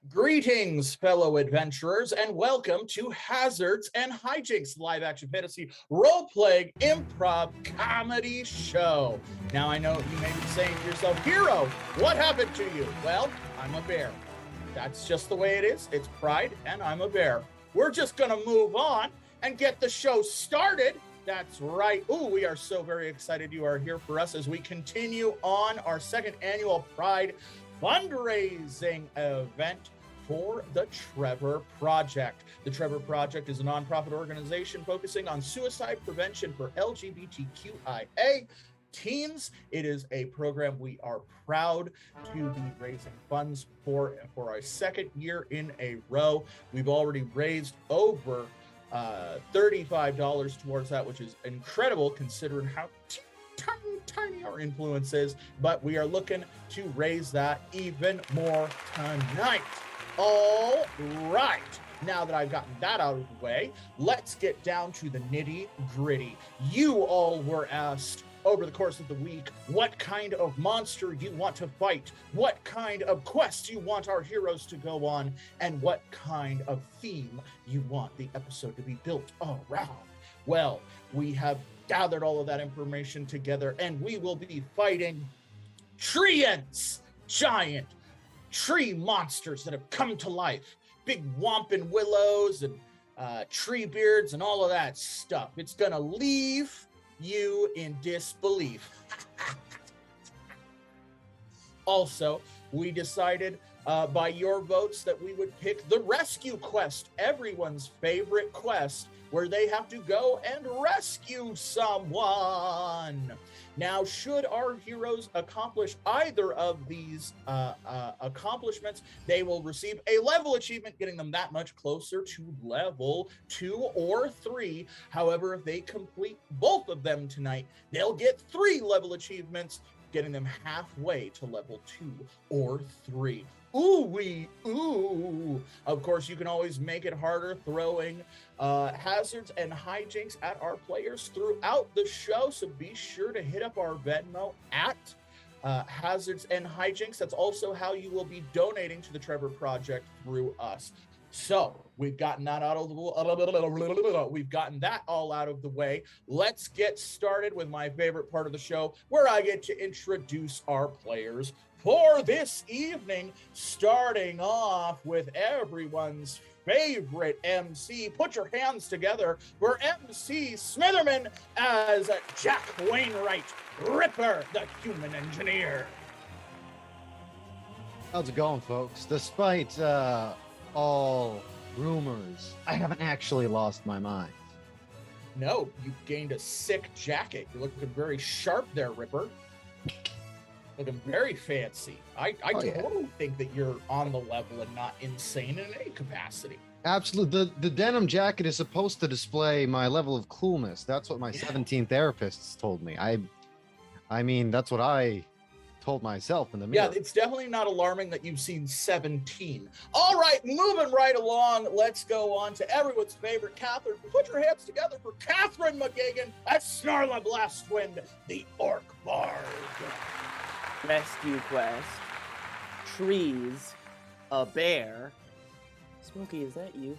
Greetings, fellow adventurers, and welcome to Hazards and Hijinks, live-action fantasy role-playing improv comedy show. Now, I know you may be saying to yourself, Hero, what happened to you? Well, I'm a bear. That's just the way it is. It's pride, and I'm a bear. We're just going to move on and get the show started. That's right. Ooh, we are so very excited you are here for us as we continue on our second annual Pride fundraising event for the Trevor Project. The Trevor Project is a nonprofit organization focusing on suicide prevention for LGBTQIA teens. It is a program we are proud to be raising funds for our second year in a row. We've already raised over $35 towards that, which is incredible considering how tiny our influence is, but we are looking to raise that even more tonight. All right, now that I've gotten that out of the way, let's get down to the nitty gritty. You all were asked over the course of the week what kind of monster you want to fight, what kind of quests you want our heroes to go on, and what kind of theme you want the episode to be built around. Well, we have gathered all of that information together, and we will be fighting treants, giant tree monsters that have come to life, big whomping willows and tree beards and all of that stuff. It's gonna leave you in disbelief. Also, we decided by your votes that we would pick the rescue quest, everyone's favorite quest, where they have to go and rescue someone. Now, should our heroes accomplish either of these accomplishments, they will receive a level achievement, getting them that much closer to level 2 or 3. However, if they complete both of them tonight, they'll get 3 level achievements, getting them halfway to level 2 or 3. Ooh. Of course, you can always make it harder throwing hazards and hijinks at our players throughout the show, so be sure to hit up our Venmo at Hazards and Hijinks. That's also how you will be donating to the Trevor Project through us. So we've gotten that all out of the way. Let's get started with my favorite part of the show, where I get to introduce our players for this evening, starting off with everyone's favorite MC. Put your hands together for MC Smitherman as Jack Wainwright, Ripper, the human engineer. How's it going, folks? Despite all rumors, I haven't actually lost my mind. No, you gained a sick jacket. You're looking very sharp there, Ripper. Looking very fancy. I totally think that you're on the level and not insane in any capacity. Absolutely. The denim jacket is supposed to display my level of coolness. That's what my 17 therapists told me. I mean, that's what I told myself in the mirror. Yeah, it's definitely not alarming that you've seen 17. All right, moving right along, let's go on to everyone's favorite Catherine. Put your hands together for Catherine McGeoghegan as Snarla Blastwind, the Orc Bard. Rescue quest, trees, a bear. Smokey, is that you?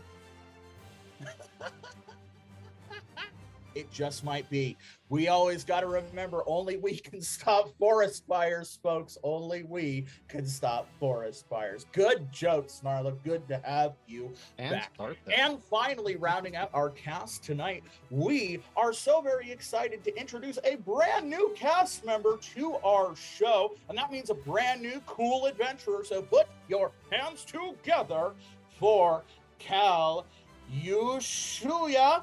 It just might be. We always got to remember, only we can stop forest fires, folks. Only we can stop forest fires. Good joke, Snarla. Good to have you back. And finally, rounding out our cast tonight, we are so very excited to introduce a brand new cast member to our show, and that means a brand new cool adventurer. So put your hands together for Cal Yotsuya,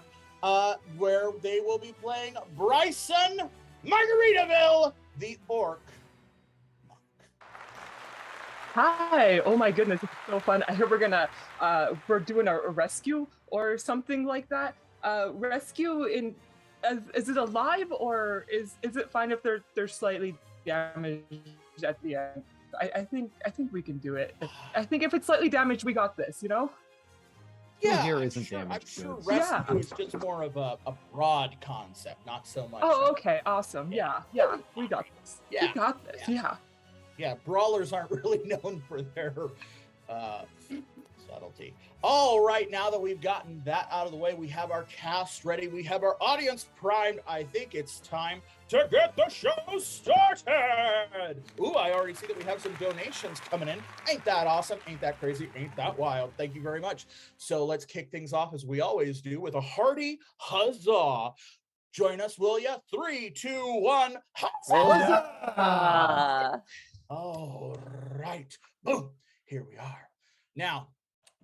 where they will be playing Bricen Margaritaville, the orc monk. Hi! Oh my goodness, it's so fun. I hear we're doing a rescue or something like that. Rescue in is it alive, or is it fine if they're slightly damaged at the end? I think we can do it. I think if it's slightly damaged, we got this. You know? Who here I'm isn't sure, I'm damaged sure goods? rescue is just more of a broad concept, not so much. Oh, okay, awesome. Yeah, we got this. Yeah, We got this. Yeah. Yeah, brawlers aren't really known for their subtlety. All right, now that we've gotten that out of the way, we have our cast ready, we have our audience primed. I think it's time to get the show started. Ooh, I already see that we have some donations coming in. Ain't that awesome? Ain't that crazy? Ain't that wild? Thank you very much. So let's kick things off as we always do with a hearty huzzah. Join us, will ya? 3, 2, 1, huzzah! All right. Boom. Here we are. Now,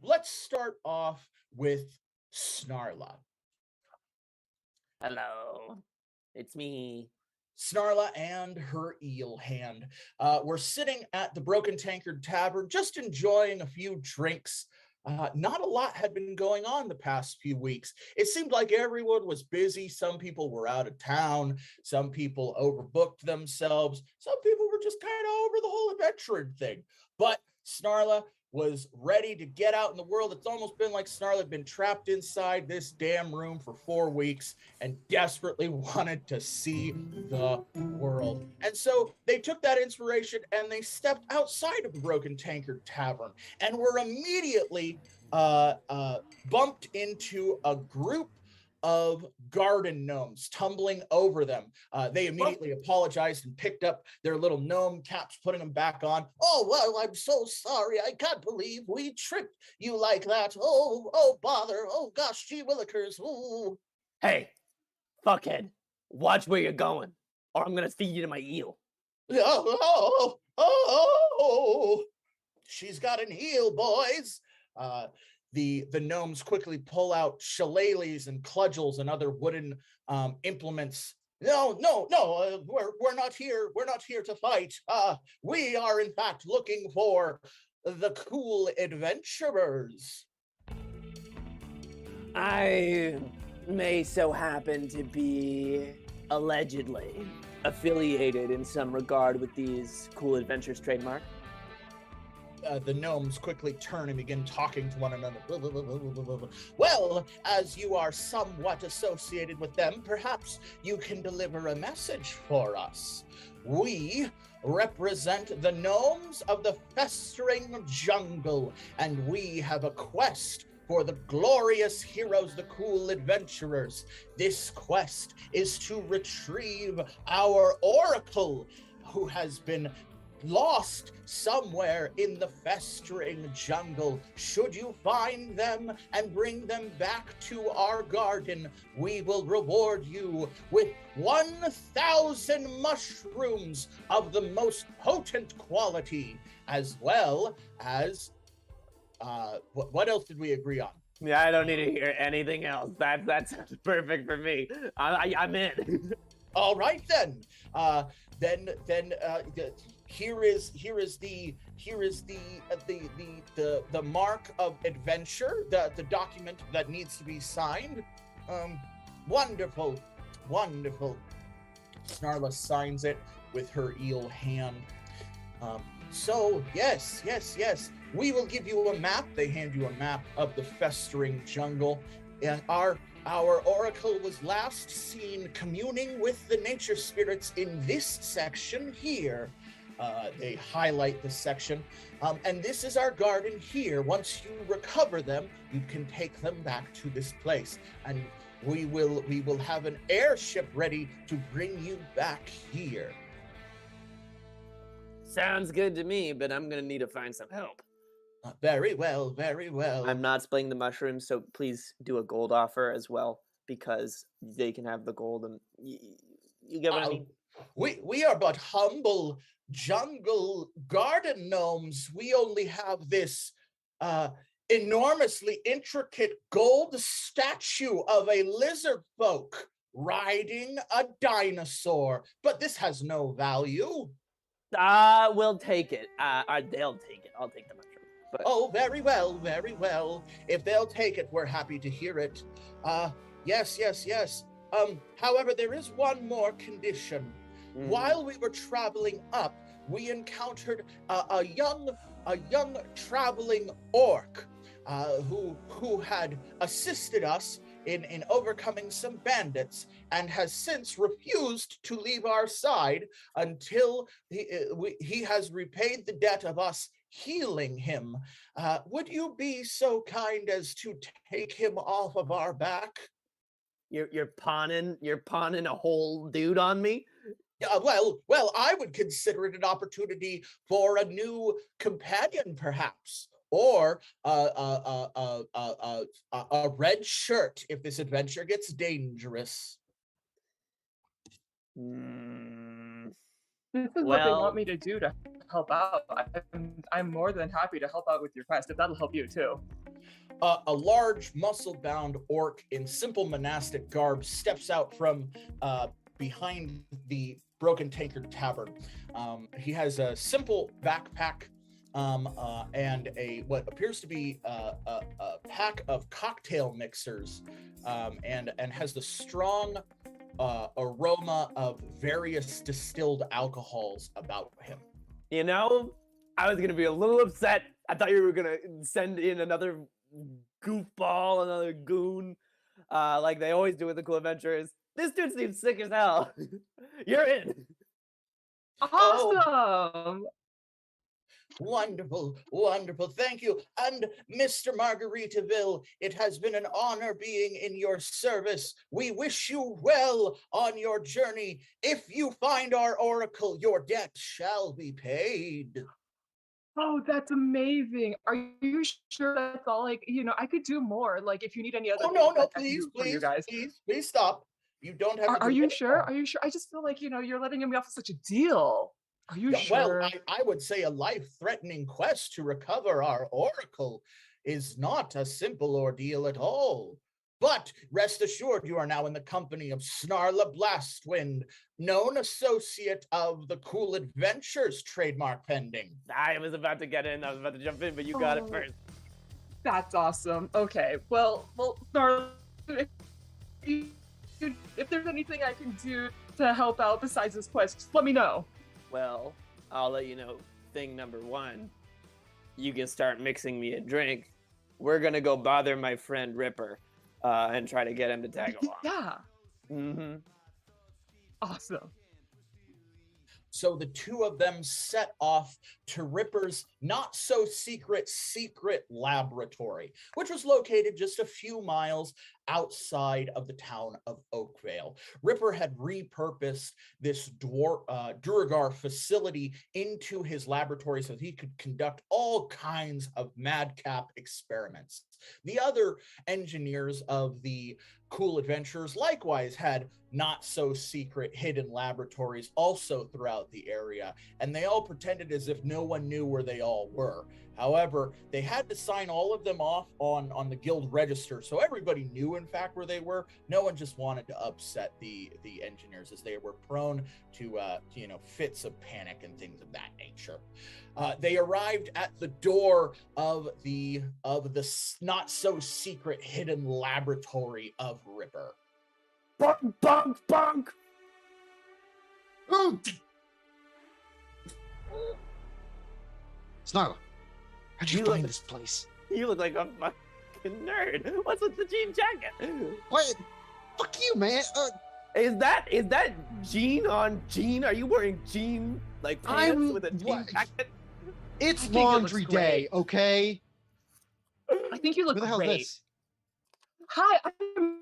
let's start off with Snarla. Hello, it's me. Snarla and her eel hand. We're sitting at the Broken Tankard Tavern, just enjoying a few drinks. Not a lot had been going on the past few weeks. It seemed like everyone was busy. Some people were out of town. Some people overbooked themselves. Some people were just kind of over the whole adventuring thing. But Snarla was ready to get out in the world. It's almost been like Snarla had been trapped inside this damn room for 4 weeks and desperately wanted to see the world. And so they took that inspiration and they stepped outside of the Broken Tankard Tavern and were immediately bumped into a group of garden gnomes tumbling over them. They immediately apologized and picked up their little gnome caps, putting them back on. Oh, well, I'm so sorry. I can't believe we tricked you like that. Oh, bother. Oh, gosh, gee willikers. Ooh. Hey, fuckhead, watch where you're going, or I'm gonna feed you to my eel. Oh, she's got an eel, boys. The gnomes quickly pull out shillelaghs and cudgels and other wooden implements. No, we're not here. We're not here to fight. We are in fact looking for the cool adventurers. I may so happen to be allegedly affiliated in some regard with these cool adventures trademark. The gnomes quickly turn and begin talking to one another. Well, as you are somewhat associated with them, perhaps you can deliver a message for us. We represent the gnomes of the festering jungle, and we have a quest for the glorious heroes, the cool adventurers. This quest is to retrieve our oracle, who has been lost somewhere in the festering jungle. Should you find them and bring them back to our garden, we will reward you with 1,000 mushrooms of the most potent quality, as well as what else did we agree on? Yeah, I don't need to hear anything else. That's perfect for me. I'm in. All right then. Here is the mark of adventure, the document that needs to be signed. Wonderful. Snarla signs it with her eel hand. So yes, we will give you a map. They hand you a map of the festering jungle. And our oracle was last seen communing with the nature spirits in this section here. They highlight this section. And this is our garden here. Once you recover them, you can take them back to this place. And we will have an airship ready to bring you back here. Sounds good to me, but I'm gonna need to find some help. Very well. I'm not splitting the mushrooms, so please do a gold offer as well, because they can have the gold, and you get what I mean? We are but humble jungle garden gnomes. We only have this enormously intricate gold statue of a lizard folk riding a dinosaur, but this has no value. We'll take it. They'll take it. I'll take the mushroom. But... Oh, very well. If they'll take it, we're happy to hear it. Yes. However, there is one more condition. While we were traveling up, we encountered a young traveling orc who had assisted us in overcoming some bandits and has since refused to leave our side until he has repaid the debt of us healing him. Would you be so kind as to take him off of our back? You're pawning a whole dude on me? Well, I would consider it an opportunity for a new companion, perhaps, or a red shirt if this adventure gets dangerous. This is what they want me to do to help out. I'm more than happy to help out with your quest if that'll help you too. A large, muscle-bound orc in simple monastic garb steps out from behind the Broken Tankard Tavern. He has a simple backpack and what appears to be a pack of cocktail mixers, and has the strong aroma of various distilled alcohols about him. You know, I was gonna be a little upset. I thought you were gonna send in another goofball, another goon, like they always do with the cool adventurers. This dude seems sick as hell. You're in. Awesome. Wonderful. Thank you. And Mr. Margaritaville, it has been an honor being in your service. We wish you well on your journey. If you find our oracle, your debt shall be paid. Oh, that's amazing. Are you sure that's all? Like, I could do more. Like, if you need any other. Oh, no, please, you guys. Please stop. You don't have to. Are you sure? Are you sure? I just feel like, you're letting me off with such a deal. Are you sure? Well, I would say a life-threatening quest to recover our oracle is not a simple ordeal at all. But rest assured, you are now in the company of Snarla Blastwind, known associate of the Cool Adventures trademark pending. I was about to get in. I was about to jump in, but you got it first. That's awesome. Okay. Well, Snarla, if there's anything I can do to help out besides this quest, just let me know. Well, I'll let you know. Thing number one, you can start mixing me a drink. We're gonna go bother my friend Ripper and try to get him to tag along. Yeah. Mm-hmm. Awesome. So the two of them set off to Ripper's not-so-secret laboratory, which was located just a few miles outside of the town of Oakvale. Ripper had repurposed this Duragar facility into his laboratory so he could conduct all kinds of madcap experiments. The other engineers of the Cool Adventures likewise had not-so-secret hidden laboratories also throughout the area, and they all pretended as if no one knew where they all were. However, they had to sign all of them off on the guild register, so everybody knew, in fact, where they were. No one just wanted to upset the engineers, as they were prone to fits of panic and things of that nature. They arrived at the door of the not-so-secret hidden laboratory of Ripper. Bonk, bonk, bonk! Snarla, how'd you find this place? You look like a fucking nerd. What's with the jean jacket? What? Fuck you, man. Is that jean on jean? Are you wearing jean pants with a jean jacket? It's laundry day, okay? I think you look Who the hell great. is this? Hi, I'm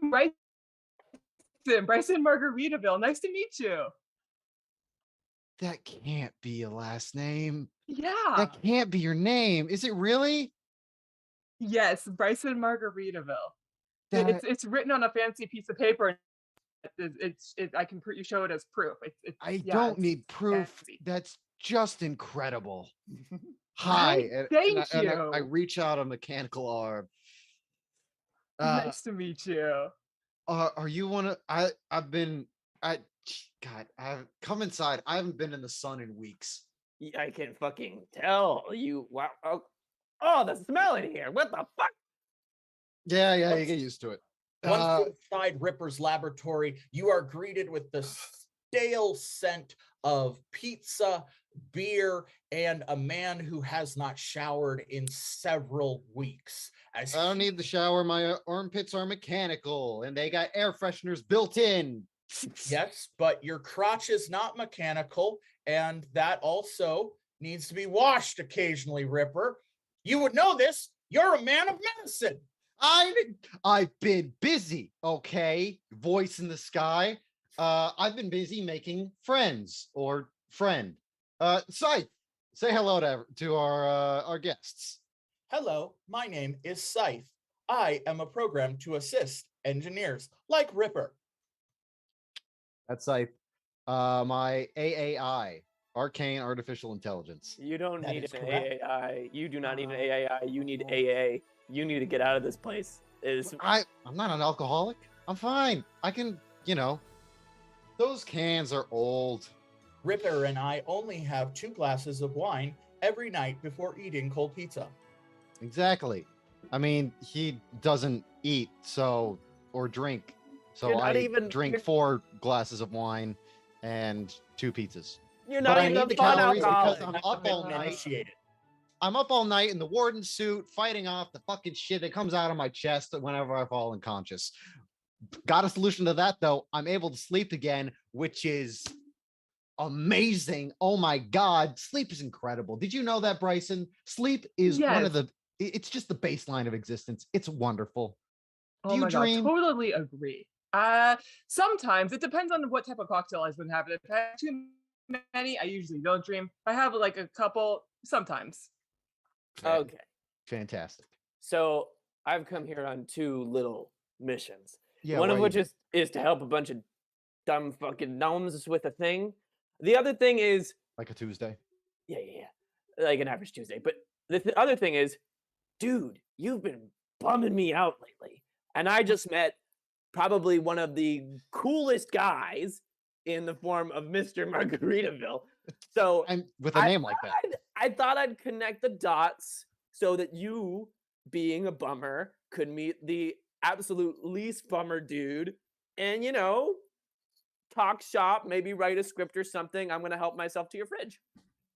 Bricen Margaritaville. Nice to meet you. That can't be a last name. Yeah. That can't be your name. Is it really? Yes, Bricen Margaritaville. It's written on a fancy piece of paper. I can show it as proof. I don't need proof. Fancy. That's just incredible. Hi. Thank you. And I reach out a mechanical arm. Nice to meet you. Are you one of come inside. I haven't been in the sun in weeks. I can fucking tell you. Wow. Oh, the smell in here. What the fuck? Yeah, you get used to it. Once inside Ripper's laboratory, you are greeted with the stale scent of pizza, beer, and a man who has not showered in several weeks. I don't need the shower. My armpits are mechanical, and they got air fresheners built in. Yes, but your crotch is not mechanical, and that also needs to be washed occasionally, Ripper. You would know this. You're a man of medicine. I've been busy, okay? Voice in the sky. I've been busy making friends or friend. Scythe, say hello to our guests. Hello, my name is Scythe. I am a program to assist engineers like Ripper. That's Scythe. My AAI, Arcane Artificial Intelligence. You don't That need is an correct. AAI. You do not need an AAI. You need AA. You need to get out of this place. I'm not an alcoholic. I'm fine. I can, those cans are old. Ripper and I only have 2 glasses of wine every night before eating cold pizza. Exactly. I mean, he doesn't eat or drink. So You're not I even- drink you're- 4 glasses of wine and 2 pizzas. You're But not I even need a the fun calories alcoholic. because I'm up all night. Initiated. I'm up all night in the warden suit fighting off the fucking shit that comes out of my chest whenever I fall unconscious. Got a solution to that though. I'm able to sleep again, which is amazing. Oh my God. Sleep is incredible. Did you know that, Bryson? Sleep is one of it's just the baseline of existence. It's wonderful. Oh Do you my dream? God, totally agree. Sometimes it depends on what type of cocktail I've been having. If I have too many, I usually don't dream. I have like a couple sometimes. Okay. Fantastic. So I've come here on 2 little missions. Yeah. One of why which you- is to help a bunch of dumb fucking gnomes with a thing. The other thing is, like a Tuesday. yeah, like an average Tuesday. But the other thing is, dude, you've been bumming me out lately. And I just met probably one of the coolest guys in the form of Mr. Margaritaville. So I'm with a name like that. I thought I'd connect the dots so that you, being a bummer, could meet the absolute least bummer dude and, talk shop, maybe write a script or something. I'm going to help myself to your fridge.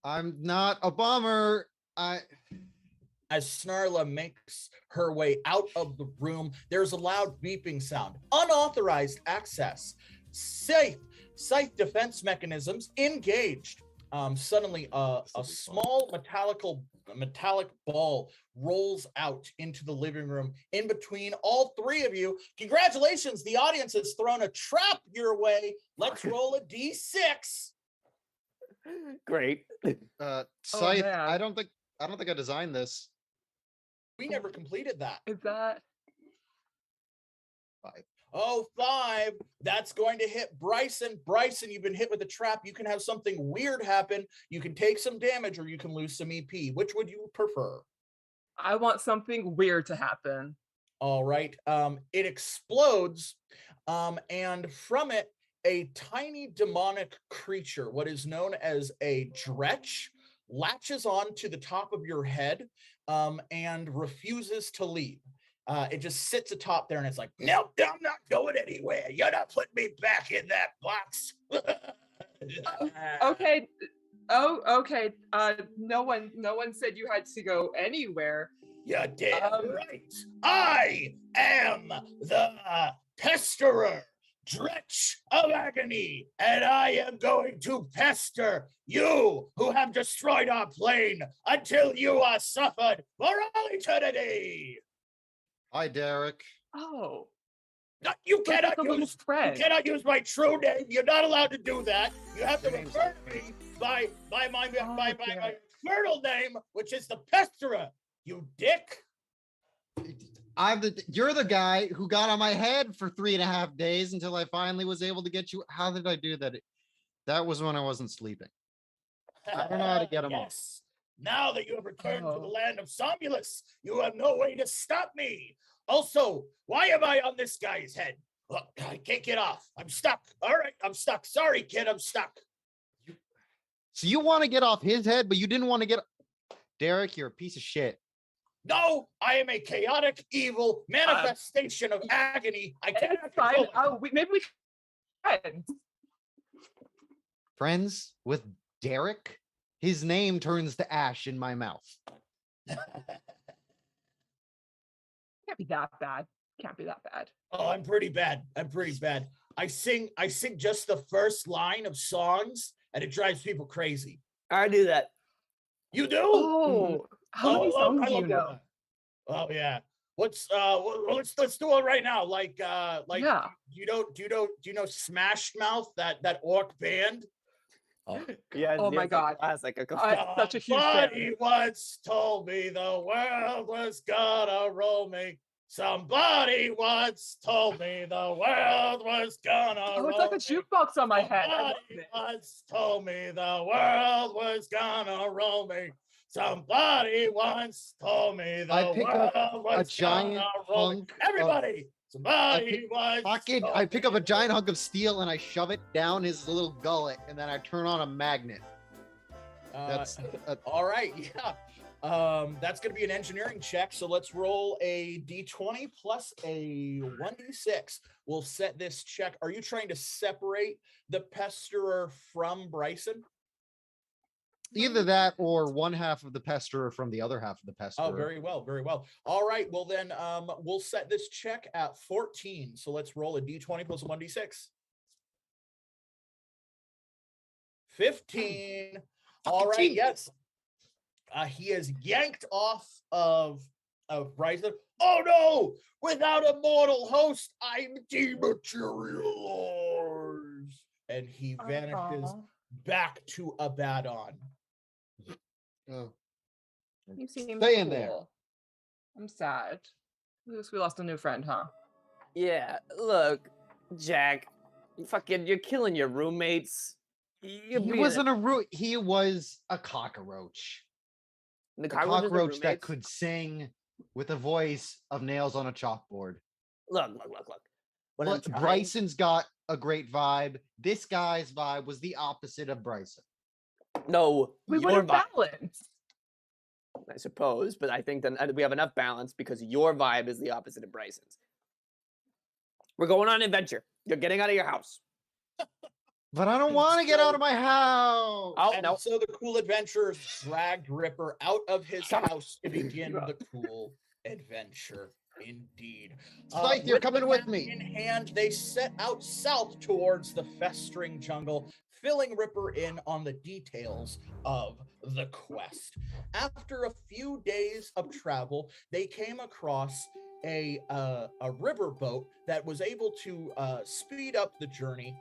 I'm not a bummer. As Snarla makes her way out of the room, there's a loud beeping sound. Unauthorized access. Scythe defense mechanisms engaged. Suddenly, a small metallic ball rolls out into the living room in between all 3 of you. Congratulations, the audience has thrown a trap your way. Let's roll a d6. Great. Scythe, man. I don't think I designed this. We never completed that. Is that? Oh, 5. That's going to hit Bryson. Bryson, you've been hit with a trap. You can have something weird happen. You can take some damage or you can lose some EP. Which would you prefer? I want something weird to happen. All right. It explodes, and from it, a tiny demonic creature, what is known as a dretch, latches on to the top of your head and refuses to leave. It just sits atop there and it's like, no, I'm not going anywhere. You're not putting me back in that box. Okay. Oh, okay. No one said you had to go anywhere. You're damn right. I am the pesterer, dretch of agony, and I am going to pester you who have destroyed our plane until you are suffered for all eternity. Hi, Derek. Oh. No, you But cannot it's a little use friend. my true name. You're not allowed to do that. You have to Your name's refer not to me by my Okay. infernal name, which is the pesterer. You dick. You're the guy who got on my head for 3.5 days until I finally was able to get you. How did I do that? That was when I wasn't sleeping. I don't know how to get 'em off. Yes. Now that you have returned to the Oh. land of Somnolus, you have no way to stop me. Also, why am I on this guy's head? Look, I can't get off. I'm stuck. All right, I'm stuck. Sorry, kid, I'm stuck. So you want to get off his head, but you didn't want to get. Derek, you're a piece of shit. No, I am a chaotic, evil manifestation of agony. I cannot It's fine. control it. Oh, maybe we can. Friends with Derek? His name turns to ash in my mouth. Can't be that bad. Can't be that bad. Oh, I'm pretty bad. I sing just the first line of songs, and it drives people crazy. I do that. You do? Oh, how many songs do you doing know? that. Oh yeah. Let's do it right now. Like Yeah. do you know Smash Mouth, that orc band? Oh, Yeah. Oh my God. Classic. I'm such a huge fan. Somebody once told me the world was gonna roll me. Somebody once told me the world was gonna roll Oh, it's like a me. jukebox on my head. I love Somebody it. once told me the world was gonna roll me. Somebody once told me the I pick up world was a giant gonna roll me. hunk of- Everybody, somebody once. I pick up a giant hunk of steel and I shove it down his little gullet, and then I turn on a magnet. That's all right. Yeah. That's going to be an engineering check. So let's roll a d20 plus a 1d6. We'll set this check. Are you trying to separate the pesterer from Bricen? either that or one half of the pesterer from the other half of the pesterer. Oh, very well, very well. All right. Well, then we'll set this check at 14. So let's roll a d20 plus a 1d6. 15. All right. Yes. He is yanked off of Bricen. Oh no! Without a mortal host, I'm dematerialized. And he vanishes back to Abaddon. Oh. You seem Stay in there. cool. I'm sad. I guess we lost a new friend, huh? Yeah, look, Jack, you're killing your roommates. He wasn't a root. He was a cockroach. The A cockroaches are cockroach that roommates? could sing with a voice of nails on a chalkboard. Look. When I'm Look, trying- Bryson's got a great vibe. This guy's vibe was the opposite of Bricen. No, We your would have vibe, balanced. I suppose, but I think that we have enough balance because your vibe is the opposite of Bryson's. We're going on an adventure. You're getting out of your house. But I don't want to get out of my house. Oh, And no. so the cool adventurers dragged Ripper out of his house to begin the cool adventure. Indeed. Scythe, you're coming with hand me. In hand, they set out south towards the festering jungle, filling Ripper in on the details of the quest. After a few days of travel, they came across a riverboat that was able to speed up the journey,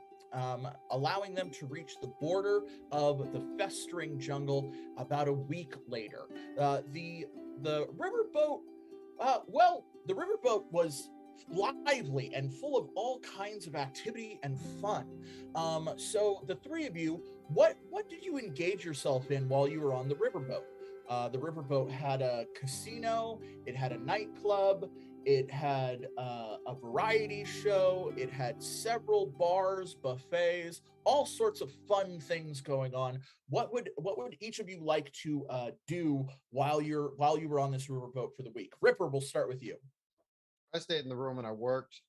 allowing them to reach the border of the festering jungle about a week later. The riverboat, the riverboat was lively and full of all kinds of activity and fun. So the three of you, what did you engage yourself in while you were on the riverboat? The riverboat had a casino, it had a nightclub, it had a variety show, it had several bars, buffets, all sorts of fun things going on. What would each of you like to do while you were on this riverboat for the week? Ripper, we'll start with you. I stayed in the room and I worked.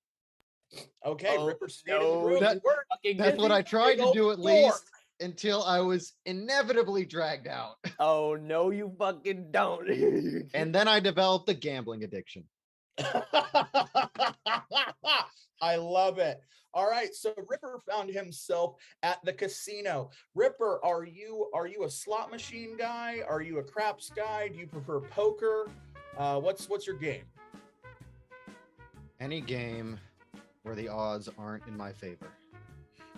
Okay, Oh, Ripper stayed in the no. room. That- You worked. Fucking That's good. what I tried to Big do old at door. least until I was inevitably dragged out. Oh, no, you fucking don't. And then I developed a gambling addiction. I love it. All right, so Ripper found himself at the casino. Ripper, are you a slot machine guy? Are you a craps guy? Do you prefer poker? What's your game? Any game where the odds aren't in my favor.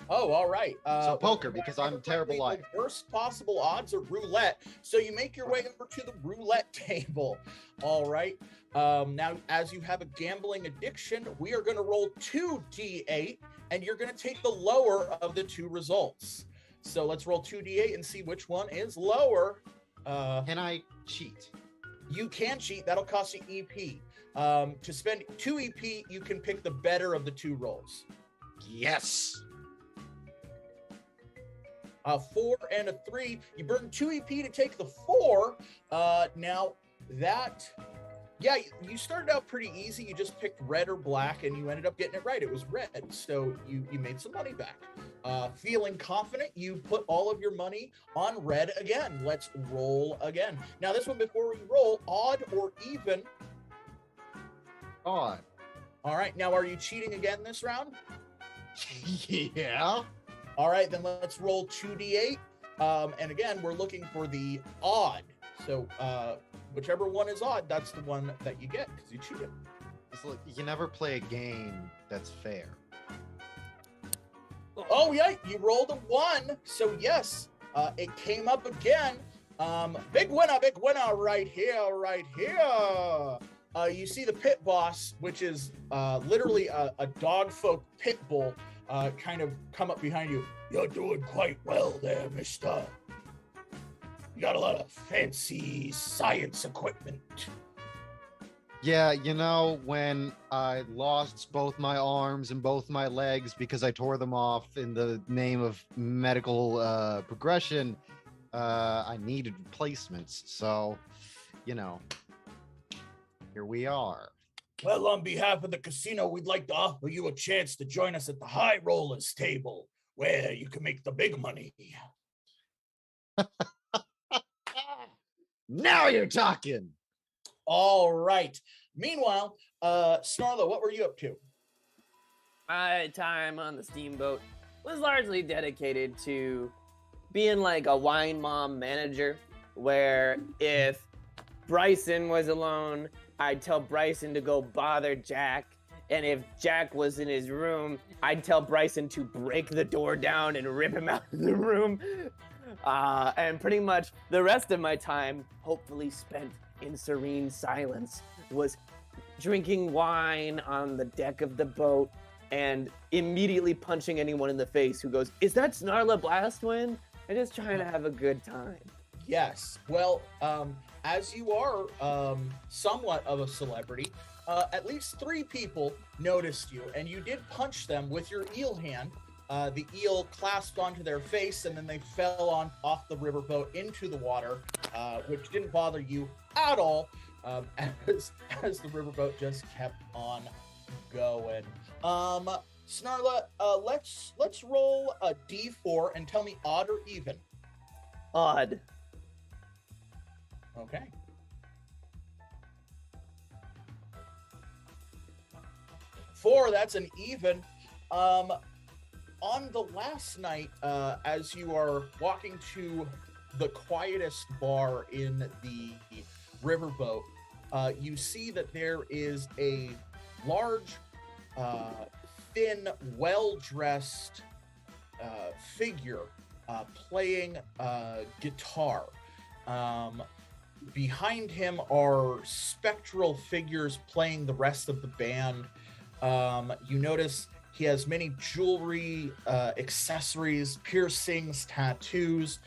Oh, all right. So well, poker, if I because I'm remember terrible correctly, the worst possible odds are roulette. So you make your way over to the roulette table. All right. Now, as you have a gambling addiction, we are going to roll 2d8, and you're going to take the lower of the two results. So let's roll 2d8 and see which one is lower. Can I cheat? You can cheat. That'll cost you EP. To spend 2 EP, you can pick the better of the two rolls. Yes. A 4 and a 3. You burn 2 EP to take the 4. Now that Yeah, you started out pretty easy. You just picked red or black, and you ended up getting it right. It was red, so you made some money back. Feeling confident, you put all of your money on red again. Let's roll again. Now, this one, before we roll, odd or even? Odd. All right, now are you cheating again this round? Yeah. All right, then let's roll 2d8. And again, we're looking for the odd. So whichever one is odd, that's the one that you get because you cheated. Look, you can never play a game that's fair. Oh, yeah, you rolled a 1. So, yes, it came up again. Big winner right here, right here. You see the pit boss, which is literally a dog folk pit bull, kind of come up behind you. You're doing quite well there, mister. You got a lot of fancy science equipment. Yeah, you know, when I lost both my arms and both my legs because I tore them off in the name of medical progression, I needed replacements. So, you know, here we are. Well, on behalf of the casino, we'd like to offer you a chance to join us at the high rollers table, where you can make the big money. Now you're talking. All right. Meanwhile, Snarla, what were you up to? My time on the steamboat was largely dedicated to being like a wine mom manager, where if Bricen was alone, I'd tell Bricen to go bother Jack. And if Jack was in his room, I'd tell Bricen to break the door down and rip him out of the room. And pretty much the rest of my time, hopefully spent in serene silence, was drinking wine on the deck of the boat and immediately punching anyone in the face who goes, "Is that Snarla Blastwind?" And just trying to have a good time. Yes. Well, as you are somewhat of a celebrity, at least 3 people noticed you, and you did punch them with your eel hand. The eel clasped onto their face, and then they fell off the riverboat into the water, which didn't bother you at all, as the riverboat just kept on going. Snarla, let's roll a d4 and tell me odd or even. Odd. Okay. Four, that's an even. On the last night, as you are walking to the quietest bar in the riverboat, you see that there is a large, thin, well-dressed figure playing guitar. Behind him are spectral figures playing the rest of the band. You notice he has many jewelry, accessories, piercings, tattoos.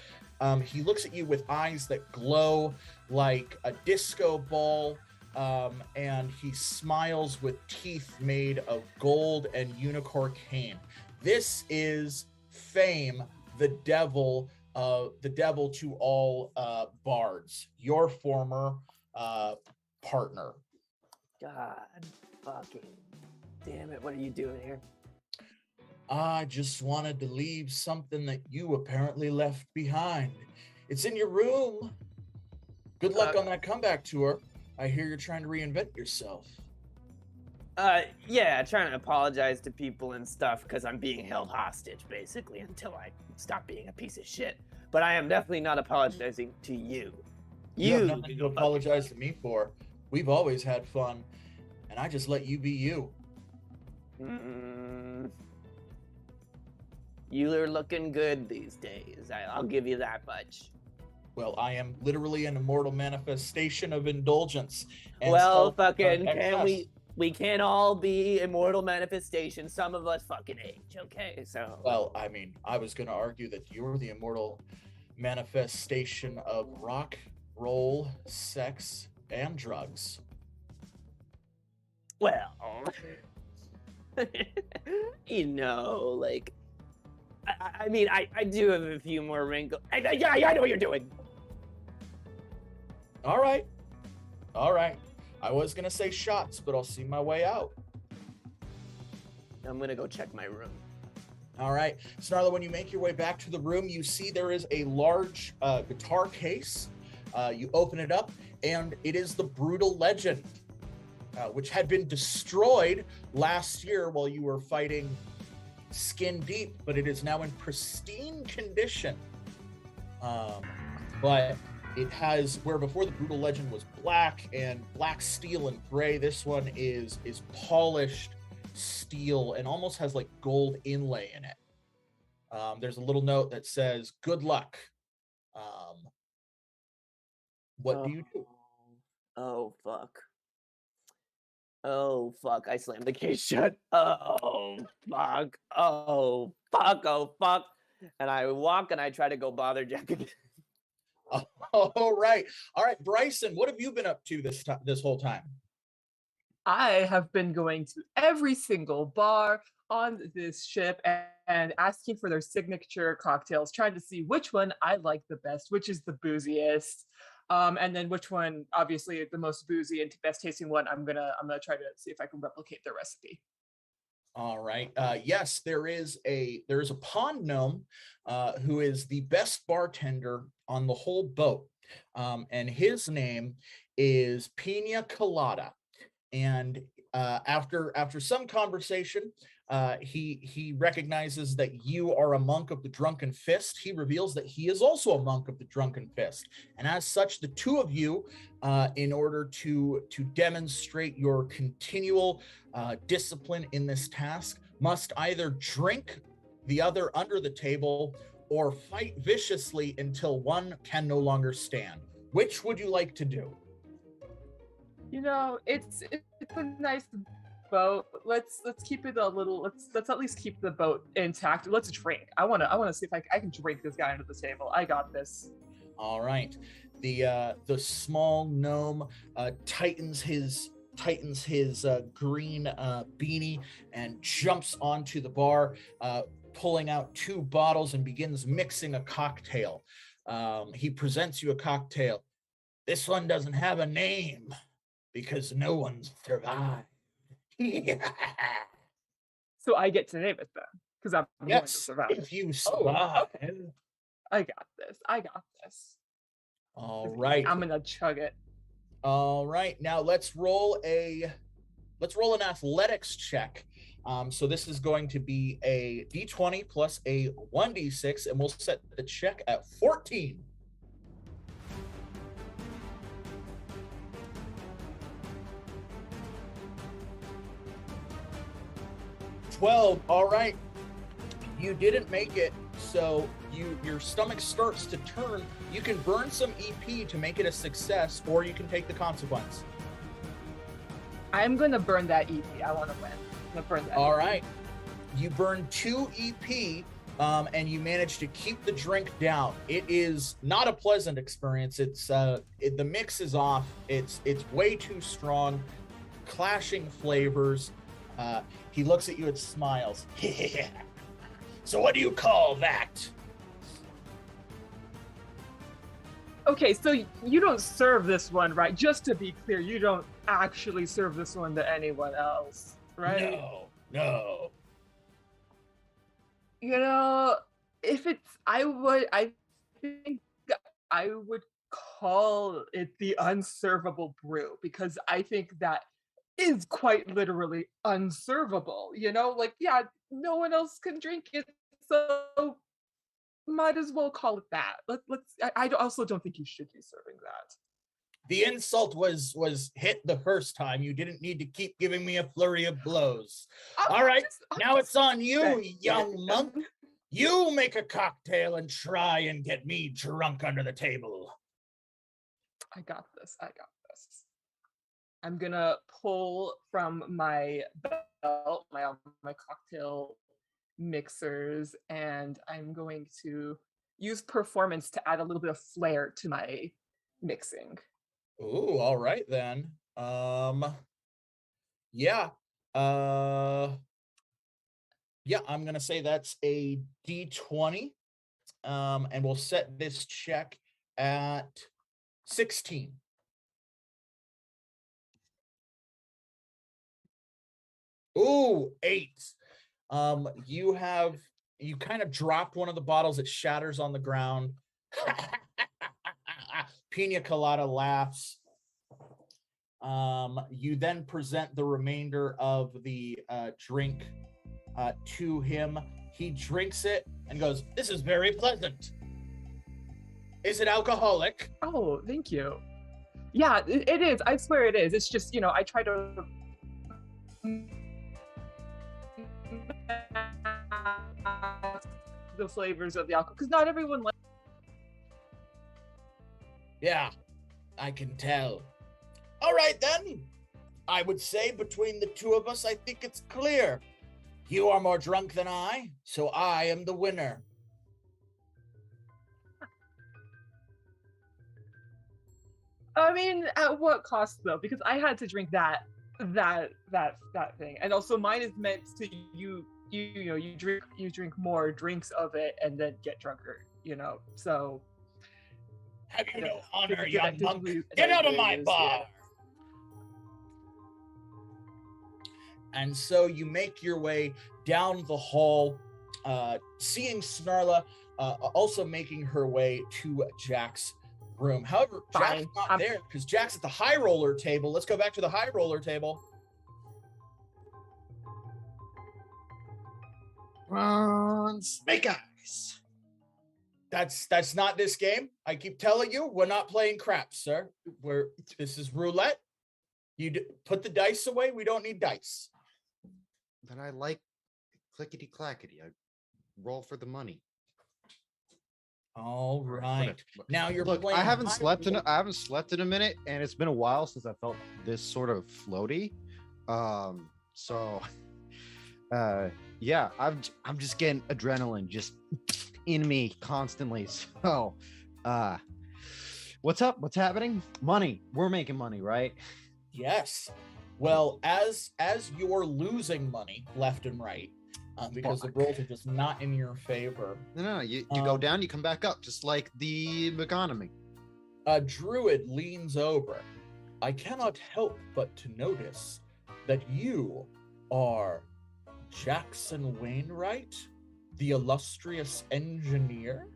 He looks at you with eyes that glow like a disco ball, and he smiles with teeth made of gold and unicorn cane. This is Fame, the devil to all bards, your former partner. God fucking damn it, what are you doing here? I just wanted to leave something that you apparently left behind. It's in your room. Good luck on that comeback tour. I hear you're trying to reinvent yourself. Yeah, trying to apologize to people and stuff because I'm being held hostage, basically, until I stop being a piece of shit. But I am definitely not apologizing to you. You have nothing to apologize to me for. We've always had fun, and I just let you be you. You're looking good these days. I'll give you that much. Well, I am literally an immortal manifestation of indulgence. Well, fucking, we can't all be immortal manifestations. Some of us fucking age, okay? So. Well, I mean, I was going to argue that you're the immortal manifestation of rock, roll, sex, and drugs. Well, you know, like, I mean, I do have a few more wrinkles. Yeah, I know what you're doing. All right. I was gonna say shots, but I'll see my way out. I'm gonna go check my room. All right, Snarla, when you make your way back to the room, you see there is a large guitar case. You open it up, and it is the Brutal Legend, which had been destroyed last year while you were fighting Skin Deep, but it is now in pristine condition. But it has, where before the Brutal Legend was black and black steel and gray, this one is polished steel and almost has like gold inlay in it. There's a little note that says, "Good luck." What do you do? Oh, fuck. Oh, fuck. I slammed the case shut. Oh, fuck. Oh, fuck. Oh, fuck. And I walk and I try to go bother Jack again. All right. Bricen, what have you been up to this whole time? I have been going to every single bar on this ship and asking for their signature cocktails, trying to see which one I like the best, which is the booziest, and then which one, obviously, the most boozy and best tasting one. I'm gonna try to see if I can replicate their recipe. All right. Yes, there is a pond gnome who is the best bartender on the whole boat, and his name is Pina Colada. And after some conversation, he recognizes that you are a monk of the Drunken Fist. He reveals that he is also a monk of the Drunken Fist, and as such, the two of you, in order to demonstrate your continual discipline in this task, must either drink the other under the table or fight viciously until one can no longer stand. Which would you like to do? You know, it's a nice boat. Let's keep it a little. Let's at least keep the boat intact. Let's drink. I wanna see if I can drink this guy under the table. I got this. All right. The small gnome tightens his green beanie and jumps onto the bar, pulling out 2 bottles and begins mixing a cocktail. He presents you a cocktail. This one doesn't have a name because no one's survived. So I get to name it then, because I'm going to survive. If you survive. Okay. I got this. All right. I'm gonna chug it. All right. Now let's roll an athletics check. So this is going to be a D20 plus a 1d6, and we'll set the check at 14. 12. All right. You didn't make it, so your stomach starts to turn. You can burn some EP to make it a success, or you can take the consequence. I'm gonna burn that EP. I want to win. I'm gonna burn that. All right. You burn 2 EP, and you manage to keep the drink down. It is not a pleasant experience. It's the mix is off. It's way too strong, clashing flavors. He looks at you and smiles. So what do you call that? Okay, so you don't serve this one, right? Just to be clear, you don't actually serve this one to anyone else, right? No. You know, if it's, I think I would call it the unservable brew, because I think that is quite literally unservable. You know, like, yeah, no one else can drink it, so might as well call it that. I also don't think you should be serving that. The insult was hit the first time. You didn't need to keep giving me a flurry of blows. All right, now it's on you, young monk. You make a cocktail and try and get me drunk under the table. I got this. I'm gonna pull from my belt my cocktail mixers, and I'm going to use performance to add a little bit of flair to my mixing. Ooh, all right then. Yeah. Yeah, I'm gonna say that's a D20. And we'll set this check at 16. Ooh, 8. You kind of dropped one of the bottles. It shatters on the ground. Pina Colada laughs. You then present the remainder of the drink to him. He drinks it and goes, "This is very pleasant. Is it alcoholic?" Oh, thank you. Yeah, it is. I swear it is. It's just, I try to the flavors of the alcohol because not everyone likes. Yeah, I can tell. All right, then. I would say between the two of us, I think it's clear. You are more drunk than I, so I am the winner. I mean, at what cost though? Because I had to drink that thing, and also mine is meant to you drink more drinks of it and then get drunker. So. Have you no honor, Did I- young did monk? we- Get out of did my lose, bar! yeah. And so you make your way down the hall, seeing Snarla also making her way to Jack's room. However, Jack's Fine. not there because Jack's at the high roller table. Let's go back to the high roller table. Snake eyes. That's not this game. I keep telling you, we're not playing craps, sir. This is roulette. Put the dice away. We don't need dice. But I like clickety clackety. I roll for the money. All right. Whatever. Now you're Look, playing. I haven't slept in a minute, and it's been a while since I felt this sort of floaty. So yeah, I'm just getting adrenaline just in me constantly. So what's up? What's happening? Money. We're making money, right? Yes. Well, as you're losing money left and right, because the rolls are just not in your favor. No, you go down, you come back up, just like the economy. A druid leans over. I cannot help but to notice that you are Jackson Wainwright, the illustrious engineer.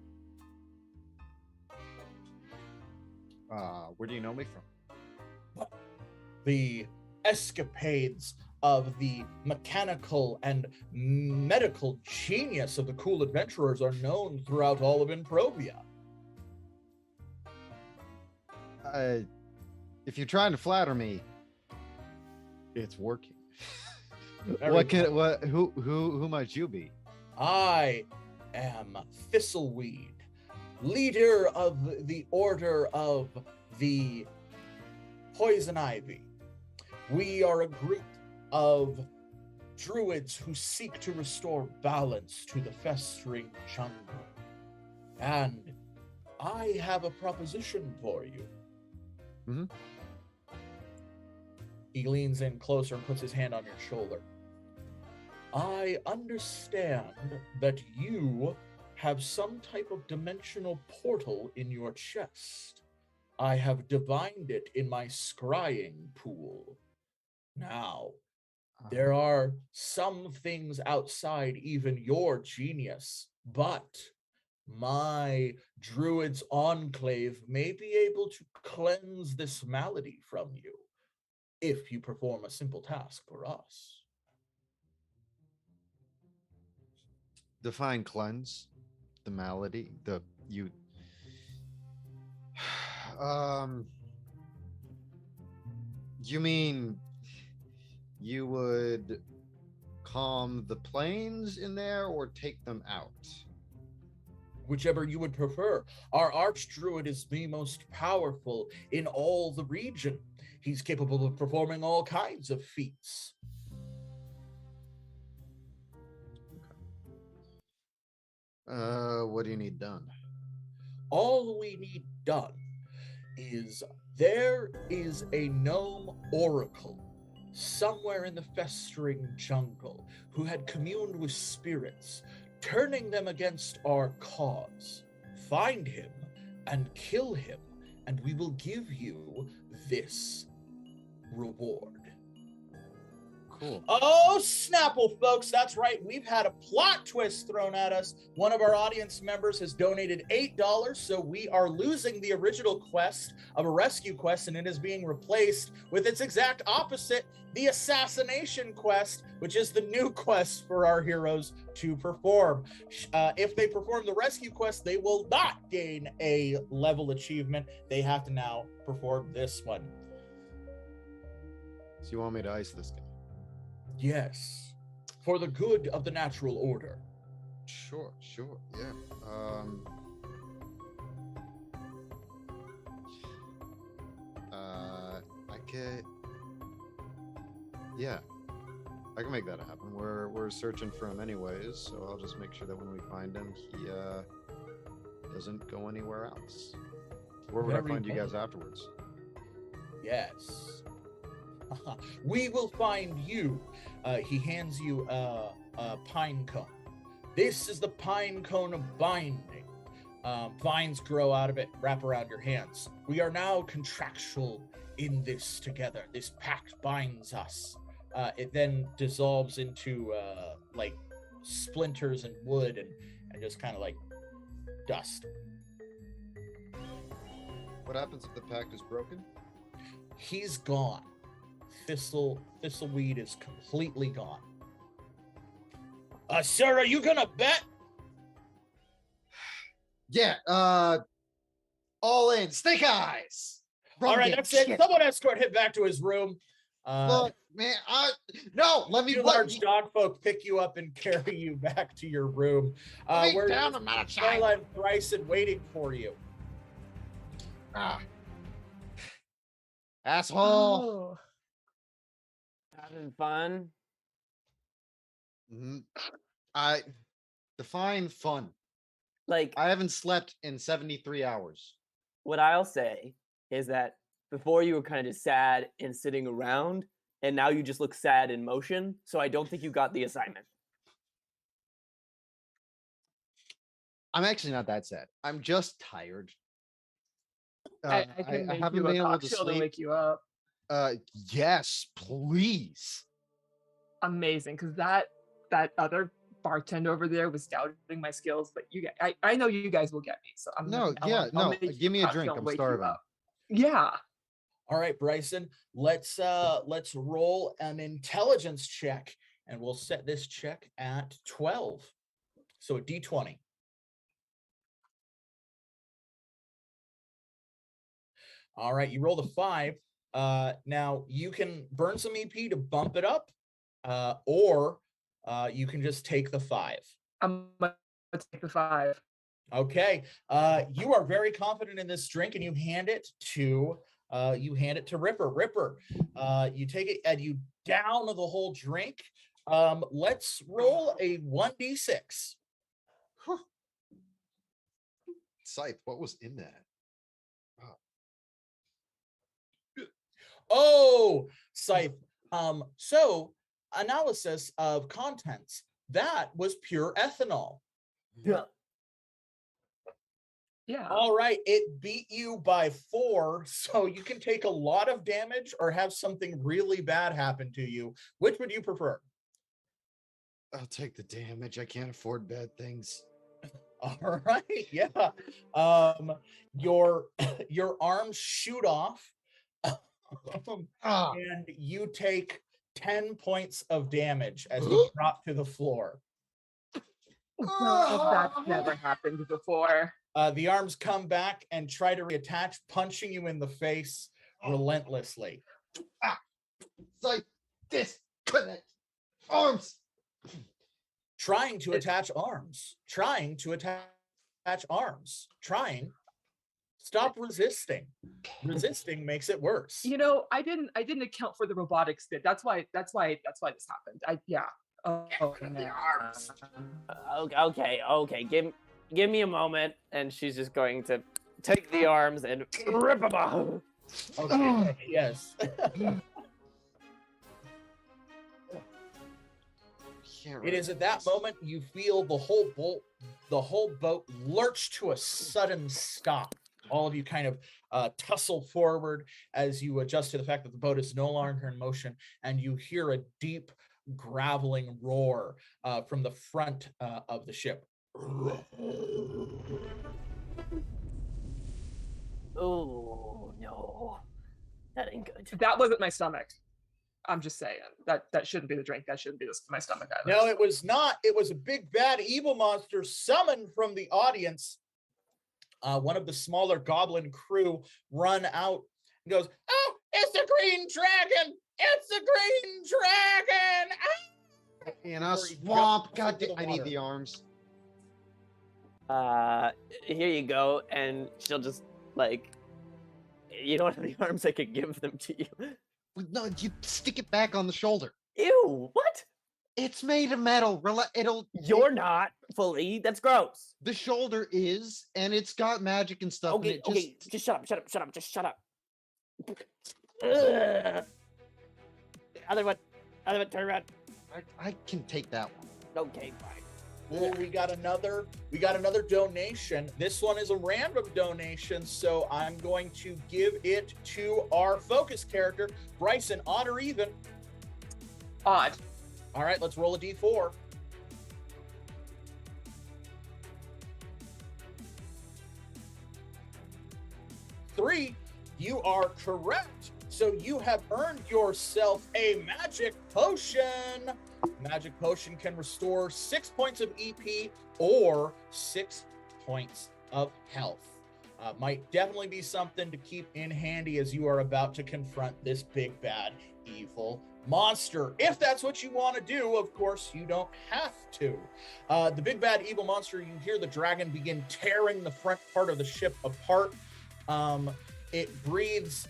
Where do you know me from? The escapades of the mechanical and medical genius of the cool adventurers are known throughout all of Improvia. If you're trying to flatter me, it's working. Who might you be? I am Thistleweed, leader of the Order of the Poison Ivy. We are a group of druids who seek to restore balance to the festering jungle. And I have a proposition for you. Mm-hmm. He leans in closer and puts his hand on your shoulder. I understand that you have some type of dimensional portal in your chest. I have divined it in my scrying pool. Now, there are some things outside even your genius, but my druid's enclave may be able to cleanse this malady from you if you perform a simple task for us. Define cleanse, the malady, you mean you would calm the planes in there or take them out? Whichever you would prefer. Our archdruid is the most powerful in all the region. He's capable of performing all kinds of feats. What do you need done? All we need done is there is a gnome oracle somewhere in the festering jungle who had communed with spirits, turning them against our cause. Find him and kill him, and we will give you this reward. Cool. Oh, Snapple, folks. That's right. We've had a plot twist thrown at us. One of our audience members has donated $8, so we are losing the original quest of a rescue quest, and it is being replaced with its exact opposite, the assassination quest, which is the new quest for our heroes to perform. If they perform the rescue quest, they will not gain a level achievement. They have to now perform this one. So you want me to ice this guy? Yes, for the good of the natural order. Sure, yeah. I could, yeah, I can make that happen. We're searching for him anyways, so I'll just make sure that when we find him, he doesn't go anywhere else. Where would I find you guys afterwards? Yes. We will find you. He hands you a pine cone. This is the pine cone of binding. Vines grow out of it, wrap around your hands. We are now contractual in this together. This pact binds us. It then dissolves into like splinters and wood and just kind of like dust. What happens if the pact is broken? He's gone. Thistleweed is completely gone. Sir, are you gonna bet? Yeah, all in. Snake eyes! All right, that's it. Someone escort him back to his room. Look, man, no, let me... Two large dog folk pick you up and carry you back to your room. Where down, I'm out of time. Snarla and Bricen waiting for you. Asshole. Oh. Having fun? I define fun. Like, I haven't slept in 73 hours. what I'll say is that before you were kind of just sad and sitting around, and now you just look sad in motion, so I don't think you got the assignment. I'm actually not that sad. I'm just tired. I can make haven't you been a able to cocktail to sleep. wake you up. Yes, please. Amazing, because that other bartender over there was doubting my skills, but I know you guys will get me. So I'll make give me you a drink. cocktail and I'm wake you starving. up. Yeah. All right, Bricen, let's roll an intelligence check, and we'll set this check at 12. So a D20. All right, you rolled a 5. Now you can burn some EP to bump it up, or you can just take the 5. I'm gonna take the 5. Okay. You are very confident in this drink, and you hand it to Ripper. Ripper, you take it and you down the whole drink. Let's roll a 1d6. Scythe, what was in that? Oh, Scythe. So analysis of contents. That was pure ethanol. Yeah. Yeah. All right, it beat you by 4, so you can take a lot of damage or have something really bad happen to you. Which would you prefer? I'll take the damage. I can't afford bad things. All right, yeah. Your arms shoot off, and you take 10 points of damage as you drop to the floor. Well, that's never happened before. The arms come back and try to reattach, punching you in the face relentlessly. Scythe, disconnect arms. Trying to attach arms. Trying. Stop resisting. Resisting makes it worse. You know, I didn't account for the robotics bit. That's why this happened. The arms. Okay. Give me a moment, and she's just going to take the arms and rip them off. Okay. Yes. It is at that moment you feel the whole boat lurch to a sudden stop. All of you kind of tussle forward as you adjust to the fact that the boat is no longer in motion, and you hear a deep graveling roar from the front of the ship. Oh no, that ain't good. That wasn't my stomach. I'm just saying that shouldn't be the drink. That shouldn't be my stomach either. No, it was not. It was a big bad evil monster summoned from the audience. One of the smaller goblin crew run out and goes, "Oh, it's the green dragon! It's the green dragon!" Ah! In a swamp. God damn, I need water. the arms. Here you go, and she'll just like, you don't have the arms, I could give them to you. No, you stick it back on the shoulder. Ew, what? It's made of metal. You're not fully. That's gross. The shoulder is, and it's got magic and stuff. Okay, and it just shut up, just shut up. Ugh. Other one, turn around. I can take that one. Okay, fine. Well, we got another donation. This one is a random donation, so I'm going to give it to our focus character, Bricen. Odd or even? Odd. All right, let's roll a d4. Three, you are correct. So you have earned yourself a magic potion. Magic potion can restore 6 points of EP or 6 points of health. Might definitely be something to keep in handy as you are about to confront this big bad evil monster. If that's what you want to do, of course, you don't have to. The big bad evil monster, you hear the dragon begin tearing the front part of the ship apart. It breathes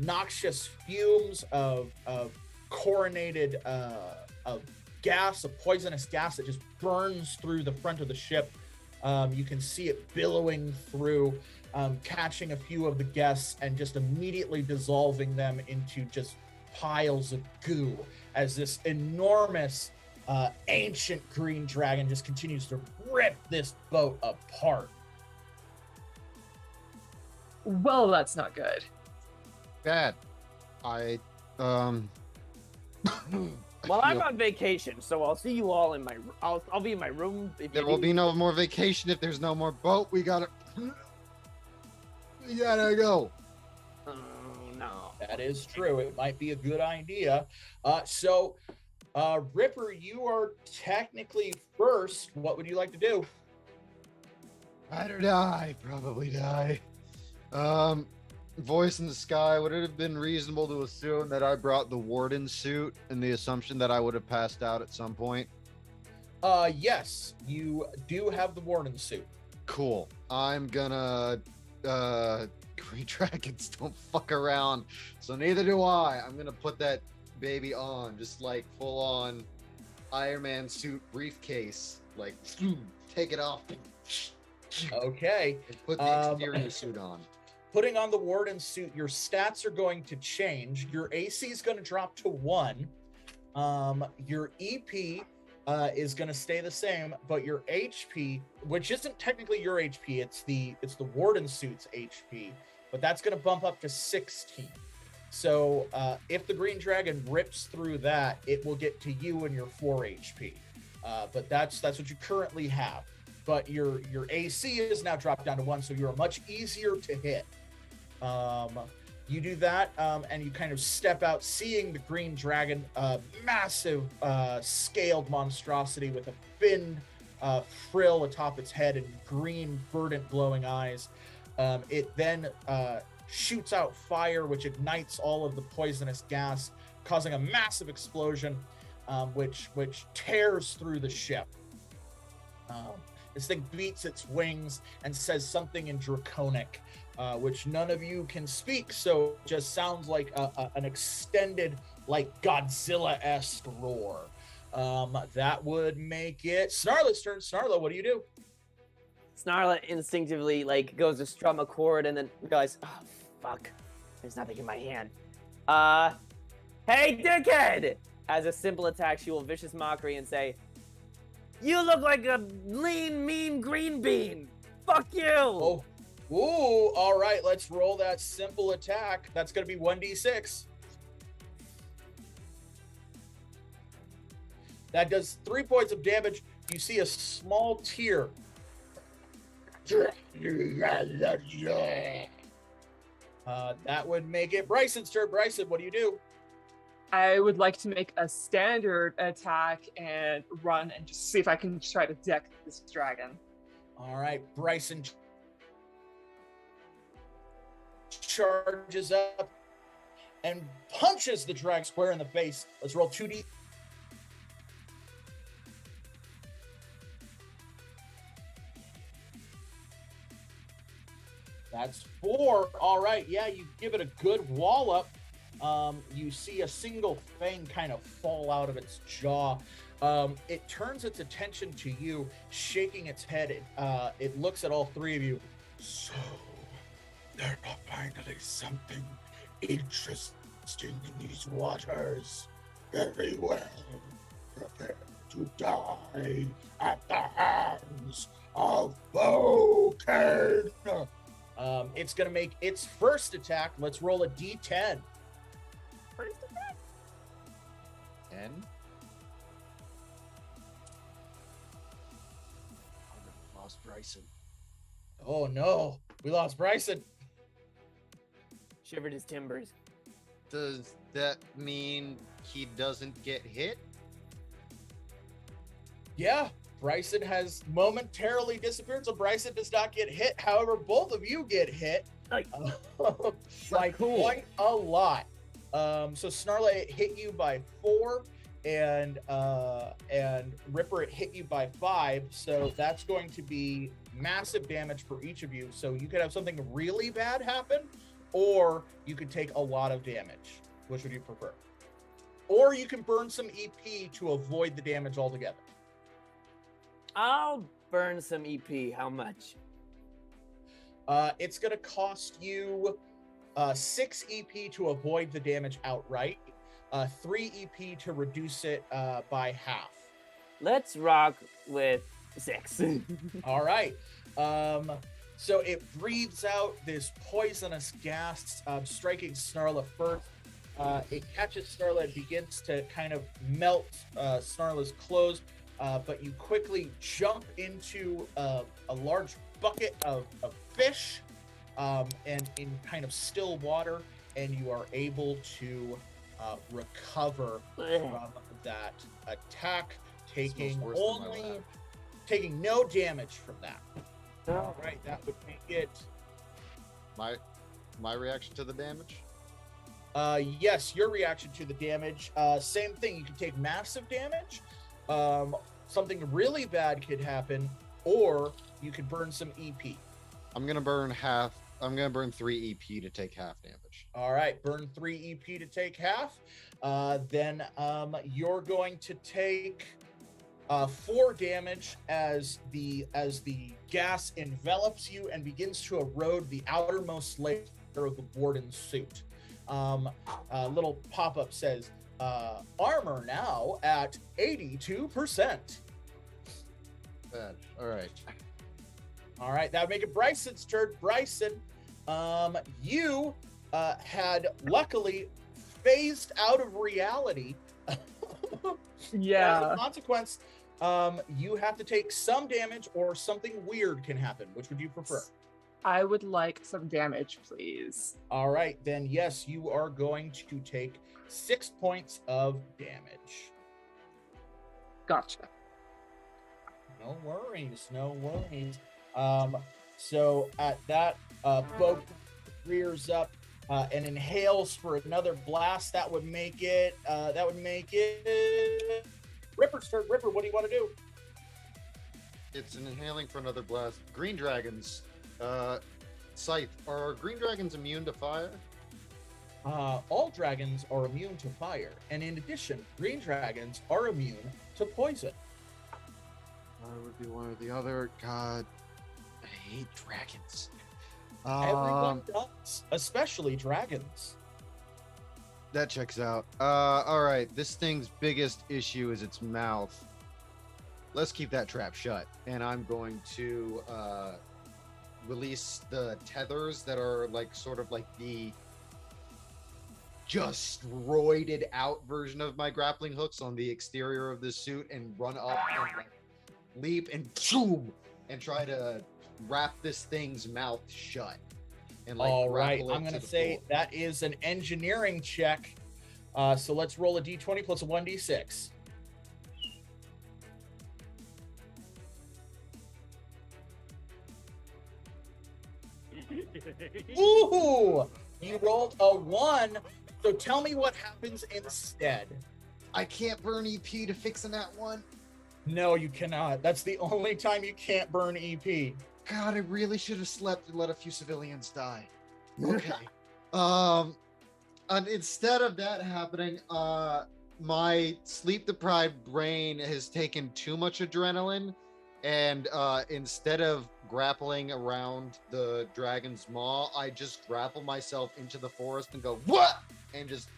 noxious fumes of chlorinated of gas, a poisonous gas that just burns through the front of the ship. You can see it billowing through, catching a few of the guests and just immediately dissolving them into just piles of goo as this enormous ancient green dragon just continues to rip this boat apart. Well, that's not good. Bad. Well, I'm on vacation, so I'll see you all in my. I'll be in my room. If There you will need- be no more vacation if there's no more boat. We gotta go. Oh no. That is true. It might be a good idea. So, Ripper, you are technically first. What would you like to do? Ride or die. Probably die. Voice in the sky. Would it have been reasonable to assume that I brought the warden suit in the assumption that I would have passed out at some point? Yes, you do have the warden suit. Cool. I'm gonna green dragons don't fuck around, so neither do I. I'm gonna put that baby on, just like full on Iron Man suit briefcase, like take it off Okay. and put the exterior suit on. Putting on the warden suit, your stats are going to change. Your AC is going to drop to 1. Your EP is going to stay the same, but your HP, which isn't technically your HP, it's the warden suit's HP, but that's going to bump up to 16. So if the green dragon rips through that, it will get to you and your 4 HP. But that's what you currently have. But your AC is now dropped down to 1, so you're much easier to hit. You do that, and you kind of step out, seeing the green dragon, massive scaled monstrosity with a finned frill atop its head and green, verdant, glowing eyes. It then shoots out fire, which ignites all of the poisonous gas, causing a massive explosion, which tears through the ship. This thing beats its wings and says something in Draconic, which none of you can speak, so it just sounds like an extended, like Godzilla-esque roar. That would make it Snarla's turn. Snarla, what do you do? Snarla instinctively like goes to strum a chord and then realizes, oh fuck, there's nothing in my hand. Hey dickhead! As a simple attack, she will vicious mockery and say, "You look like a lean, mean green bean. Fuck you!" Oh, Ooh, all right, let's roll that simple attack. That's going to be 1d6. That does 3 points of damage. You see a small tear. That would make it Bryson's turn. Bryson, what do you do? I would like to make a standard attack and run and just see if I can try to deck this dragon. All right, Bryson charges up and punches the dragon square in the face. Let's roll 2d. That's 4. All right, yeah, you give it a good wallop. You see a single fang kind of fall out of its jaw. It turns its attention to you, shaking its head. It looks at all three of you. So, there's finally something interesting in these waters. Very well. Prepare to die at the hands of Vulcan. It's going to make its first attack. Let's roll a d10. First attack. 10. Lost Bryson. Oh no, we lost Bryson. Shivered his timbers. Does that mean he doesn't get hit? Yeah, Bryson has momentarily disappeared, so Bryson does not get hit. However, both of you get hit Like, by cool. quite a lot. So Snarla, it hit you by 4, and Ripper, it hit you by 5. So that's going to be massive damage for each of you. So you could have something really bad happen, or you could take a lot of damage. Which would you prefer? Or you can burn some EP to avoid the damage altogether. I'll burn some EP. How much? It's going to cost you 6 EP to avoid the damage outright, 3 EP to reduce it by half. Let's rock with 6. All right. So it breathes out this poisonous gas, striking Snarla first. It catches Snarla and begins to kind of melt Snarla's clothes, but you quickly jump into a large bucket of fish and in kind of still water, and you are able to recover from that attack, taking worse than my lab. taking no damage from that. All right, that would make it. My reaction to the damage? Yes, your reaction to the damage. Same thing. You can take massive damage. Something really bad could happen, or you could burn some EP. I'm gonna burn half. I'm gonna burn 3 EP to take half damage. All right, burn 3 EP to take half. Then you're going to take 4 damage as the gas envelops you and begins to erode the outermost layer of the warden's suit. A little pop-up says, armor now at 82%. Bad. All right. All right, that would make it Bryson's turn. Bryson, you had luckily phased out of reality. Yeah. As a consequence, you have to take some damage or something weird can happen. Which would you prefer? I would like some damage, please. All right, then yes, you are going to take 6 points of damage. Gotcha. No worries, no worries. So at that, Boat rears up and inhales for another blast. That would make it. Ripper's turn. Ripper, what do you want to do? It's an inhaling for another blast. Green dragons. Scythe. Are green dragons immune to fire? All dragons are immune to fire, and in addition, green dragons are immune to poison. It would be one or the other. God, I hate dragons. Everyone does, especially dragons. That checks out. All right. This thing's biggest issue is its mouth. Let's keep that trap shut. And I'm going to release the tethers that are like sort of like the just roided out version of my grappling hooks on the exterior of the suit and run up and like, leap and zoom and try to wrap this thing's mouth shut. And like All right, grapple it I'm going to to the say floor. that is an engineering check. So let's roll a d20 plus a 1d6. Ooh, you rolled a 1. So tell me what happens instead. I can't burn EP to fix in that one. No, you cannot. That's the only time you can't burn E EP. God, I really should have slept and let a few civilians die. Okay. And instead of that happening, my sleep-deprived brain has taken too much adrenaline, and instead of grappling around the dragon's maw, I just grapple myself into the forest and go, what? And just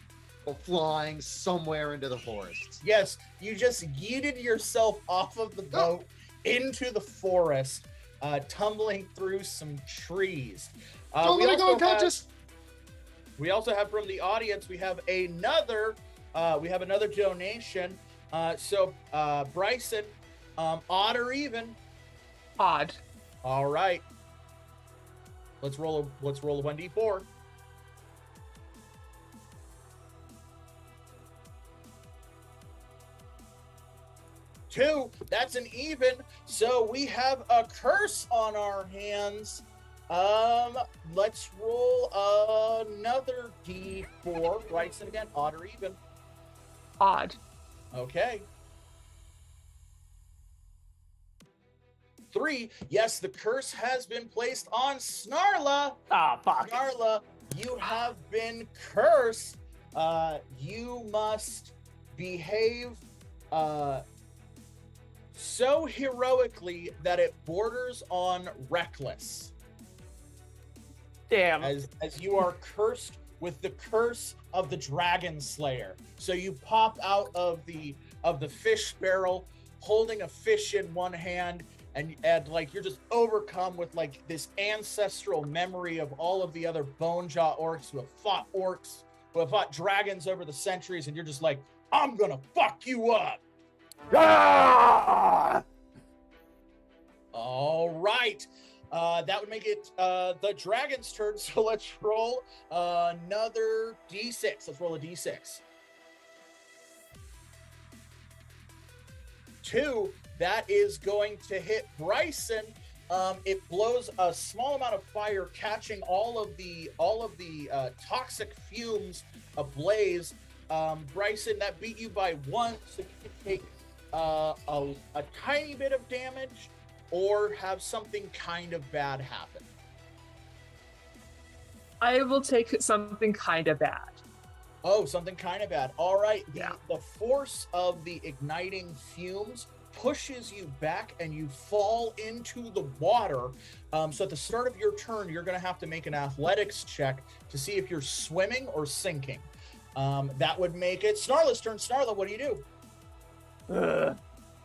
go flying somewhere into the forest. Yes, you just yeeted yourself off of the boat into the forest, tumbling through some trees. Don't let me go unconscious! We also have from the audience, we have another donation. So Bricen, odd or even? Odd. All right. Let's roll a 1d4. Two, that's an even. So we have a curse on our hands. Let's roll another d4. Bryson again, odd or even? Odd. Okay. 3, yes, the curse has been placed on Snarla. Ah, fuck. Snarla, you have been cursed. You must behave so heroically that it borders on reckless. Damn. As you are cursed with the curse of the Dragon Slayer. So you pop out of the fish barrel, holding a fish in one hand, and like you're just overcome with like this ancestral memory of all of the other bone jaw orcs who have fought dragons over the centuries, and you're just like, I'm gonna fuck you up. Ah! All right. That would make it the dragon's turn. So let's roll another d6. Let's roll a d6. 2. That is going to hit Bryson. It blows a small amount of fire, catching all of the toxic fumes ablaze. Bryson, that beat you by 1, so you can take a tiny bit of damage or have something kind of bad happen. I will take something kind of bad. Oh, something kind of bad. All right. Yeah. The force of the igniting fumes pushes you back and you fall into the water. So at the start of your turn, you're going to have to make an athletics check to see if you're swimming or sinking. That would make it Snarla's turn. Snarla, what do you do?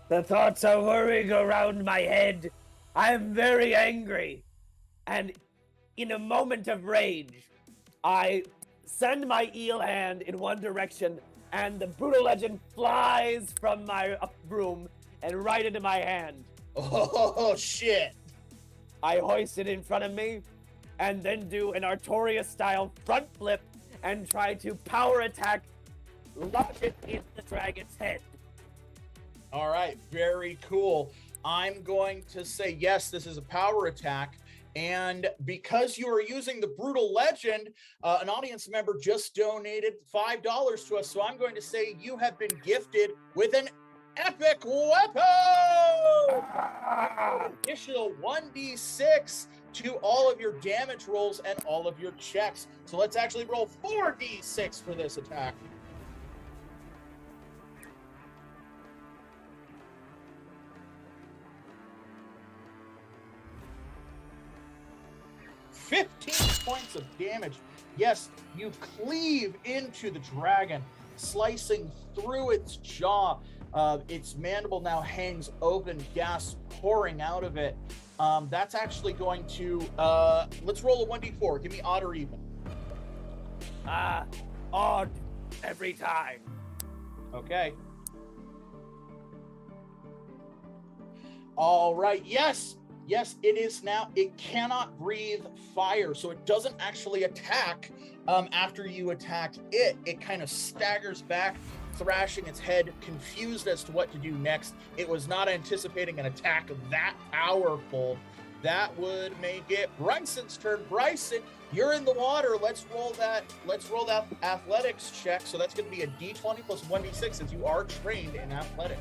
The thoughts are whirring around my head. I am very angry. And in a moment of rage, I send my eel hand in one direction, and the brutal legend flies from my broom and right into my hand. Oh, shit. I hoist it in front of me, and then do an Artorias-style front flip and try to power attack, launch it in the dragon's head. All right, very cool. I'm going to say, yes, this is a power attack. And because you are using the Brutal Legend, an audience member just donated $5 to us. So I'm going to say you have been gifted with an epic weapon! Additional 1d6 to all of your damage rolls and all of your checks. So let's actually roll 4d6 for this attack. 15 points of damage. Yes, you cleave into the dragon, slicing through its jaw, Its mandible now hangs open, gas pouring out of it. That's actually going to, let's roll a 1d4. Give me odd or even. Odd every time. Okay. All right. Yes, it is now. It cannot breathe fire, so it doesn't actually attack. After you attack it, it kind of staggers back, thrashing its head, confused as to what to do next. It was not anticipating an attack that powerful. That would make it Bryson's turn. Bryson, you're in the water. Let's roll that athletics check. So that's going to be a d20 plus 1d6, as you are trained in athletics.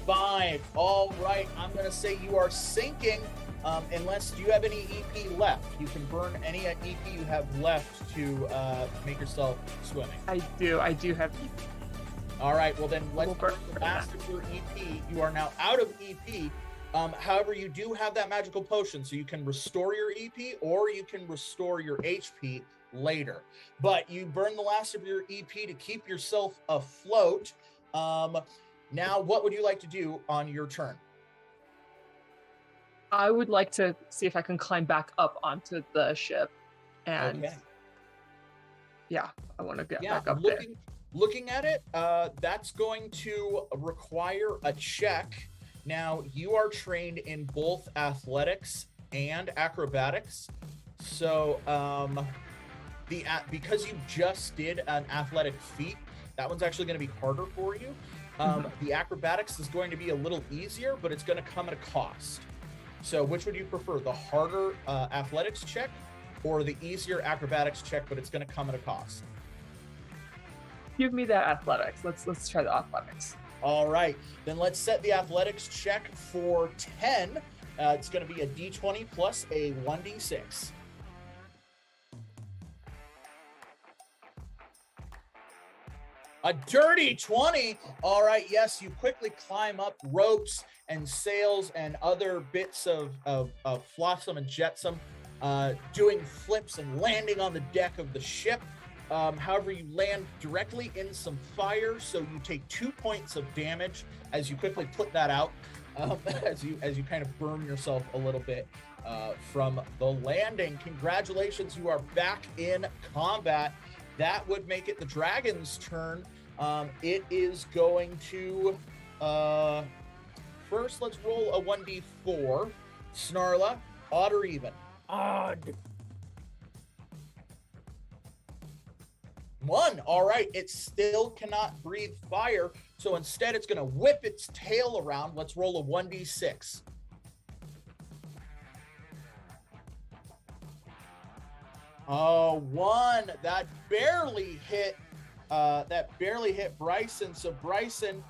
Five. All right. I'm going to say you are sinking. Unless, do you have any EP left? You can burn any EP you have left to make yourself swimming. I do have All right, well then let's We'll burn burn the last of your EP. You are now out of EP. However, you do have that magical potion, so you can restore your EP or you can restore your HP later. But you burn the last of your EP to keep yourself afloat. Now, what would you like to do on your turn? I would like to see if I can climb back up onto the ship, and Okay. yeah, I want to get back up Looking at it, that's going to require a check. Now, you are trained in both athletics and acrobatics, so because you just did an athletic feat, that one's actually going to be harder for you. The acrobatics is going to be a little easier, but it's going to come at a cost. So which would you prefer, the harder athletics check or the easier acrobatics check, but it's going to come at a cost? Give me that athletics. Let's try the athletics. All right, then let's set the athletics check for 10. It's going to be a d20 plus a 1d6. A dirty 20. All right, yes, you quickly climb up ropes and sails and other bits of flotsam and jetsam, doing flips and landing on the deck of the ship. However, you land directly in some fire, so you take 2 points of damage as you quickly put that out, as you kind of burn yourself a little bit from the landing. Congratulations, you are back in combat. That would make it the dragon's turn. It is going to first, let's roll a 1d4. Snarla, odd or even? Odd. 1. All right, it still cannot breathe fire, so instead it's going to whip its tail around. Let's roll a 1d6. Oh, 1. That barely hit Bryson. So Bryson,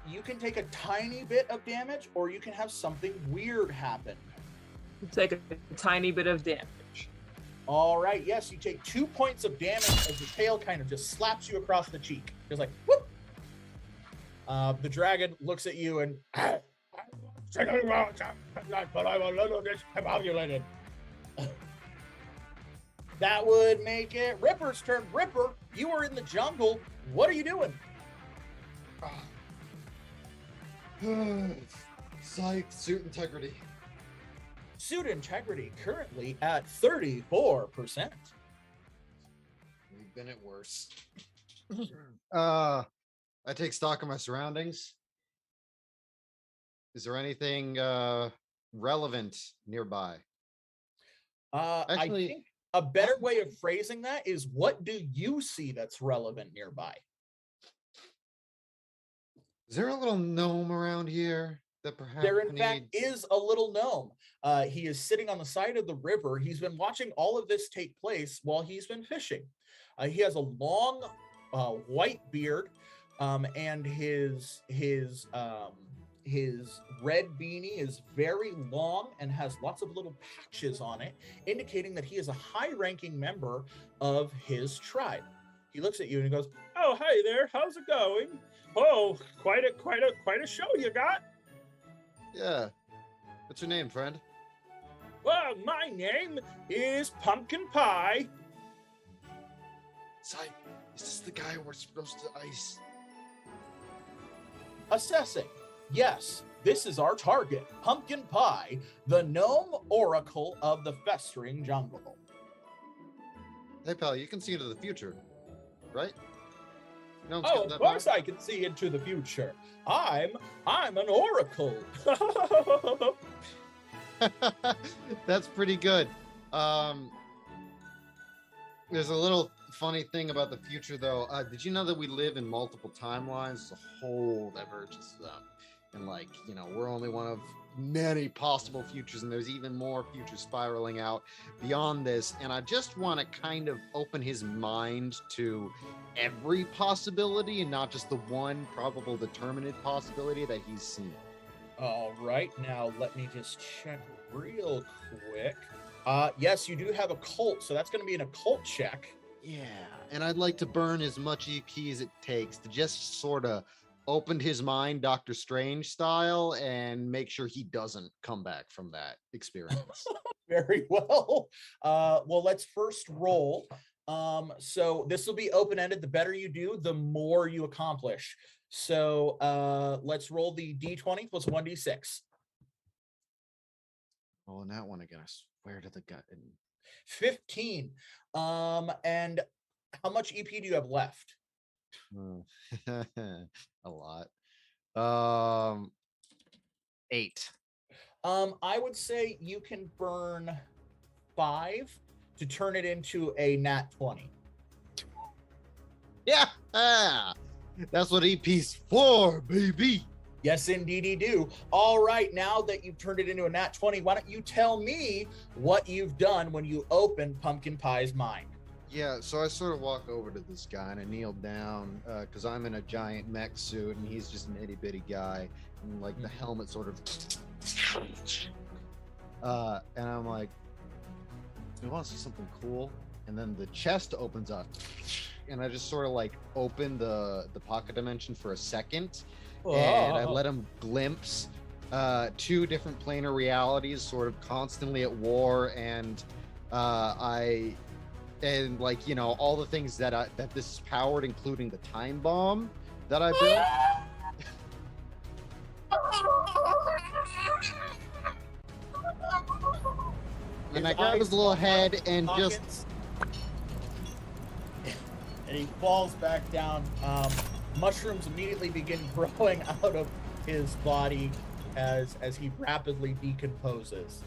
you can take a tiny bit of damage, or you can have something weird happen. Take a tiny bit of damage. All right, yes, you take 2 points of damage as the tail kind of just slaps you across the cheek. It's like, whoop! The dragon looks at you and... but I'm a little discombobulated. That would make it Ripper's turn. Ripper, you are in the jungle. What are you doing? Psych, suit integrity. Suit integrity currently at 34%. We've been at worse. I take stock of my surroundings. Is there anything relevant nearby? Actually, I think a better way of phrasing that is, what do you see that's relevant nearby? is there a little gnome around here that perhaps There, in fact, is a little gnome. He is sitting on the side of the river. He's been watching all of this take place while he's been fishing. He has a long white beard, and his red beanie is very long and has lots of little patches on it, indicating that he is a high-ranking member of his tribe. He looks at you and he goes, Oh, hey there. How's it going? Oh, quite a show you got. Yeah. What's your name, friend? Well, my name is Pumpkin Pie. Sai, is this the guy we're supposed to ice? Assessing. Yes, this is our target, Pumpkin Pie, the gnome oracle of the festering jungle. Hey, pal, you can see into the future, right? Gnomes Oh, get of that course far? I can see into the future. I'm an oracle. That's pretty good. There's a little funny thing about the future, though. Did you know that we live in multiple timelines? There's a whole divergence of them. And, like, you know, we're only one of many possible futures, and there's even more futures spiraling out beyond this. And I just want to kind of open his mind to every possibility and not just the one probable determinate possibility that he's seen. All right, now let me just check real quick. Yes, you do have a cult, so that's going to be an occult check. Yeah, and I'd like to burn as much EP as it takes to just sort of open his mind Doctor Strange style and make sure he doesn't come back from that experience. Very well. Well, let's first roll. So this will be open-ended. The better you do, the more you accomplish. So let's roll the D20 plus 1d6. Oh, and that one again, I swear to the gut. 15. And how much EP do you have left? A lot. 8. I would say you can burn 5 to turn it into a nat 20. Yeah, that's what EP's for, baby. Yes, indeed you do. All right, now that you've turned it into a nat 20, why don't you tell me what you've done when you opened Pumpkin Pie's mind? Yeah, so I sort of walk over to this guy and I kneel down because I'm in a giant mech suit and he's just an itty bitty guy, and like the helmet sort of and I'm like, you want to see something cool? And then the chest opens up and I just sort of like open the pocket dimension for a second, and I let him glimpse 2 different planar realities sort of constantly at war, and and like, you know, all the things that that this is powered, including the time bomb that I built. And I grab his little head and just... And he falls back down. Mushrooms immediately begin growing out of his body as he rapidly decomposes.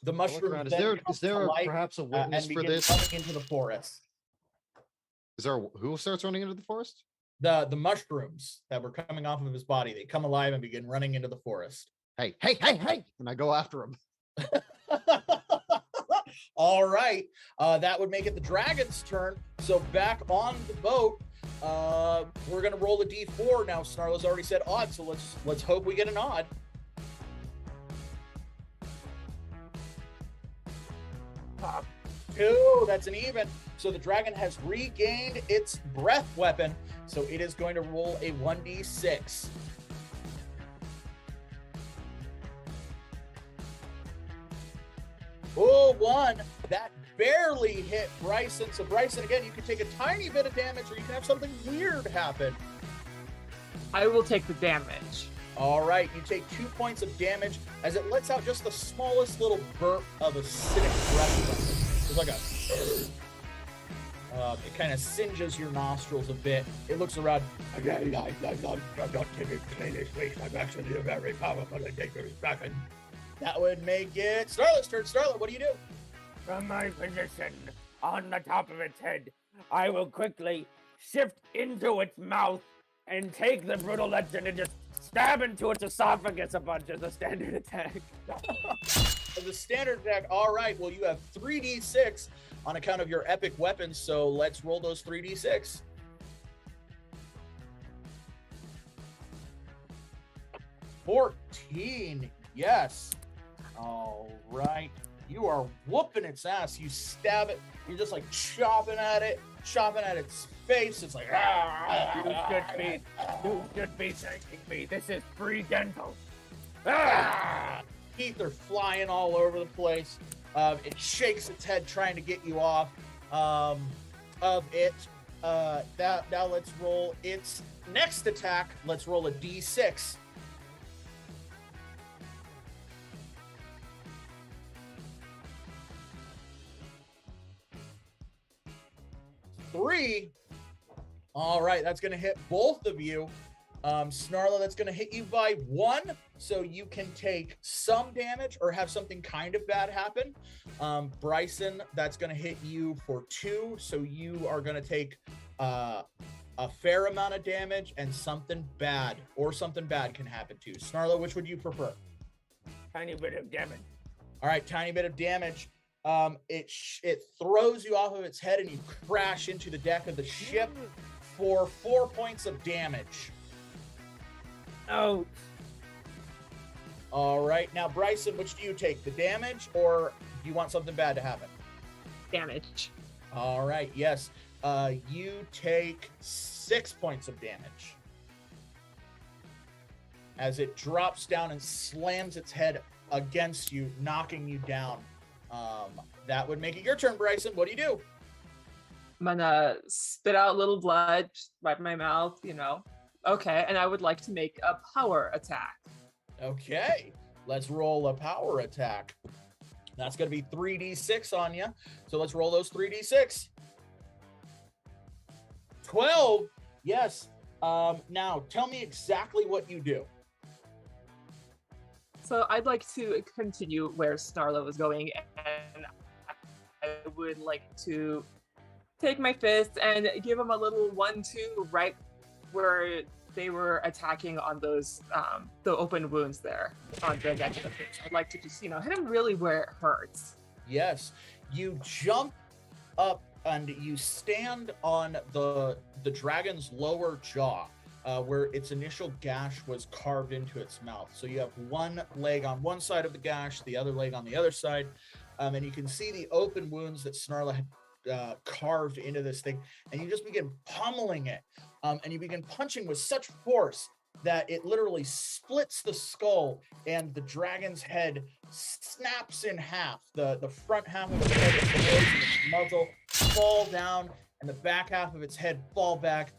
The mushroom Is then there comes to life, perhaps a witness and for begins this? running into the forest. Is there who starts running into the forest? The mushrooms that were coming off of his body, they come alive and begin running into the forest. Hey! And I go after him. All right, that would make it the dragon's turn. So back on the boat, we're gonna roll a d4 now. Snarla's already said odd, so let's hope we get an odd. Pop 2, that's an even. So the dragon has regained its breath weapon, so it is going to roll a 1d6. Oh, 1. That barely hit Bricen. So Bricen, again, you can take a tiny bit of damage, or you can have something weird happen. I will take the damage. All right, you take 2 points of damage as it lets out just the smallest little burp of acidic breath. It's like a... it kind of singes your nostrils a bit. It looks around. I'm not typically this week. I'm actually a very powerful and dangerous dragon. That would make it Snarla's turn. Snarla, what do you do? From my position on the top of its head, I will quickly shift into its mouth and take the brutal legend and just stab into its esophagus a bunch as a standard attack. As a standard attack, all right. Well, you have 3d6 on account of your epic weapons, so let's roll those 3d6. $14, yes. All right. You are whooping its ass. You stab it. You're just like chopping at its face. It's like, You should be thanking me. This is free dental. Ah! Teeth are flying all over the place. It shakes its head trying to get you off of it. Now let's roll its next attack. Let's roll a d6. Three. All right, that's going to hit both of you. Snarla, that's going to hit you by 1, so you can take some damage or have something kind of bad happen. Bricen, that's going to hit you for 2, so you are going to take a fair amount of damage, and something bad can happen too. Snarla, which would you prefer? Tiny bit of damage. All right, tiny bit of damage. It throws you off of its head, and you crash into the deck of the ship for 4 points of damage. Oh. All right, now Bricen, which do you take? The damage, or do you want something bad to happen? Damage. All right, yes. You take 6 points of damage as it drops down and slams its head against you, knocking you down. That would make it your turn, Bricen. What do you do? I'm gonna spit out a little blood, wipe my mouth, Okay, and I would like to make a power attack. Okay, let's roll a power attack. That's going to be 3d6 on you. So let's roll those 3d6. 12. Yes. Now, tell me exactly what you do. So I'd like to continue where Snarla was going, and I would like to take my fist and give him a little 1-2 right where they were attacking on those the open wounds there on the edge of the face. I'd like to just hit him really where it hurts. Yes, you jump up and you stand on the dragon's lower jaw, where its initial gash was carved into its mouth. So you have one leg on one side of the gash, the other leg on the other side, and you can see the open wounds that Snarla had carved into this thing, and you just begin pummeling it, and you begin punching with such force that it literally splits the skull, and the dragon's head snaps in half. The front half of its head, its nose and its muzzle fall down, and the back half of its head fall back.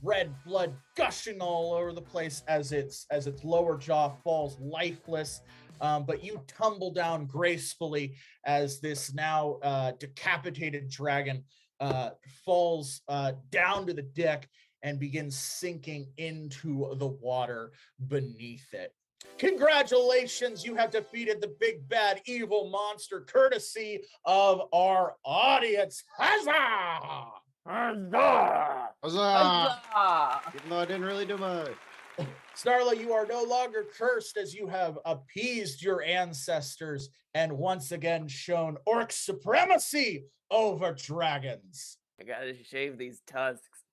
Red blood gushing all over the place as its lower jaw falls lifeless. But you tumble down gracefully as this now decapitated dragon falls down to the deck and begins sinking into the water beneath it. Congratulations, you have defeated the big bad evil monster courtesy of our audience. Huzzah! Huzzah! Huzzah! Even though I didn't really do much. Snarla, you are no longer cursed, as you have appeased your ancestors and once again shown orc supremacy over dragons. I gotta shave these tusks.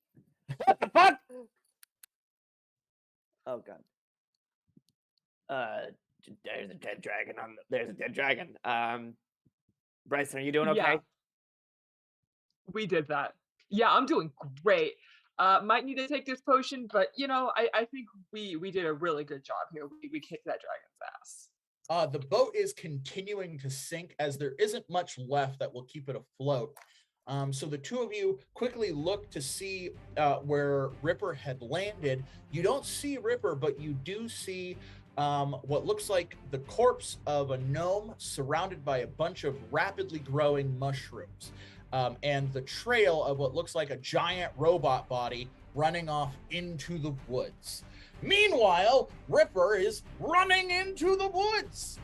What the fuck? Oh god. There's a dead dragon there's a dead dragon. Bricen, are you doing okay? Yeah. We did that. Yeah, I'm doing great. Might need to take this potion, but I think we did a really good job here. We kicked that dragon's ass. The boat is continuing to sink as there isn't much left that will keep it afloat. So the two of you quickly look to see where Ripper had landed. You don't see Ripper, but you do see what looks like the corpse of a gnome surrounded by a bunch of rapidly growing mushrooms. And the trail of what looks like a giant robot body running off into the woods. Meanwhile, Ripper is running into the woods.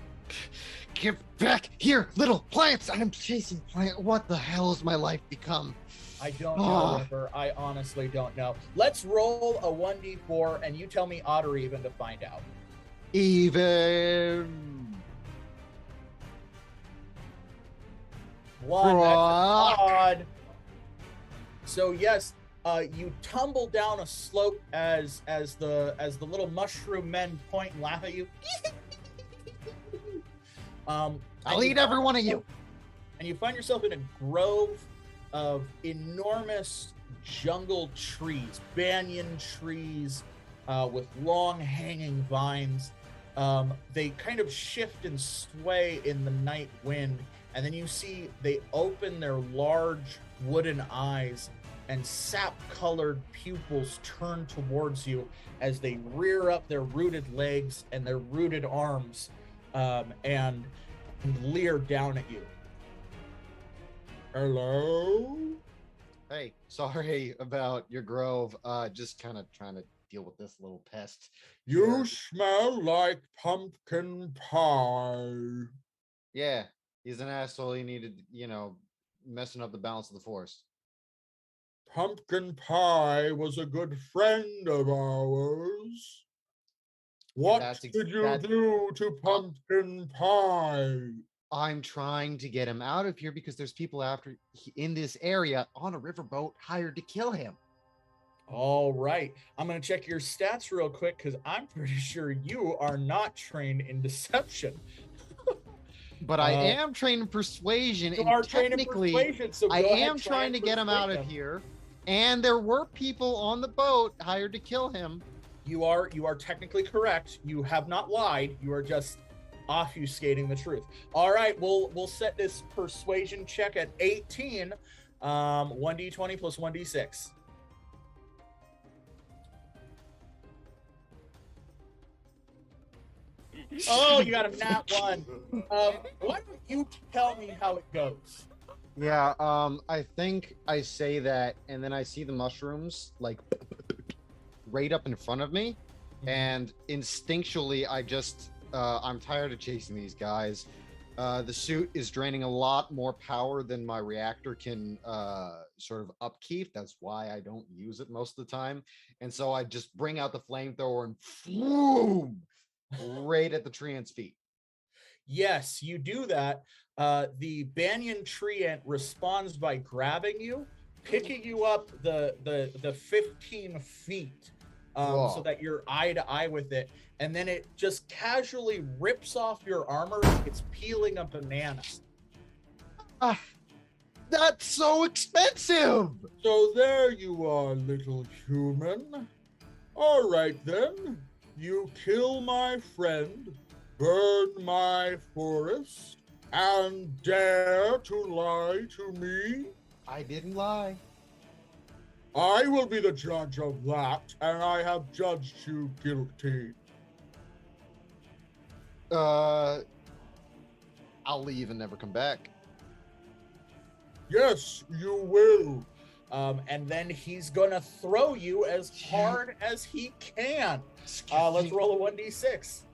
Get back here, little plants! I'm chasing plant. What the hell has my life become? I don't know, Ripper. I honestly don't know. Let's roll a 1d4, and you tell me odd or even to find out. Even. One, that's odd. So yes, you tumble down a slope as the little mushroom men point and laugh at you. I'll eat every one of you. And you find yourself in a grove of enormous jungle trees, banyan trees with long hanging vines. They kind of shift and sway in the night wind, and then you see they open their large wooden eyes, and sap-colored pupils turn towards you as they rear up their rooted legs and their rooted arms, and leer down at you. Hello? Hey, sorry about your grove. Just kind of trying to deal with this little pest. You smell like pumpkin pie. Yeah, he's an asshole. He needed, messing up the balance of the forest. Pumpkin pie was a good friend of ours. What did you do to pumpkin pie? I'm trying to get him out of here because there's people in this area on a riverboat hired to kill him. All right. I'm going to check your stats real quick because I'm pretty sure you are not trained in deception. But I am trained in persuasion. You are trained in persuasion, so I am trying to get him out of here. And there were people on the boat hired to kill him. You are technically correct. You have not lied. You are just obfuscating the truth. All right, we'll set this persuasion check at 18. 1d20 plus 1d6. Oh, you got a nat 1. Why don't you tell me how it goes? Yeah, I think I say that, and then I see the mushrooms like right up in front of me, and instinctually I just I'm tired of chasing these guys. The suit is draining a lot more power than my reactor can sort of upkeep. That's why I don't use it most of the time. And so I just bring out the flamethrower and boom, right at the tree ant's feet. Yes, you do that. The banyan tree ant responds by grabbing you, picking you up the 15 feet, so that you're eye to eye with it, and then it just casually rips off your armor like it's peeling a banana. That's so expensive. So there you are, little human. All right then, you kill my friend, burn my forest, and dare to lie to me? I didn't lie. I will be the judge of that, and I have judged you guilty. I'll leave and never come back. Yes, you will. And then he's gonna throw you as hard as he can. Let's roll a 1d6.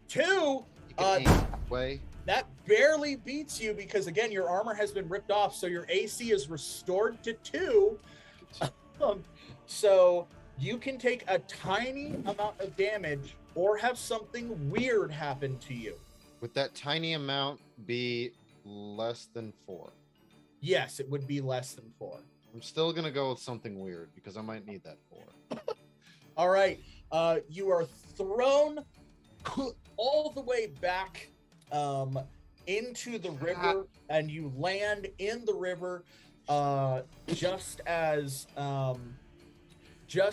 Two. Way. That barely beats you because, again, your armor has been ripped off, so your AC is restored to 2. So you can take a tiny amount of damage or have something weird happen to you. Would that tiny amount be less than 4? Yes, it would be less than 4. I'm still going to go with something weird because I might need that 4. All right. You are thrown all the way back into the river, and you land in the river just as you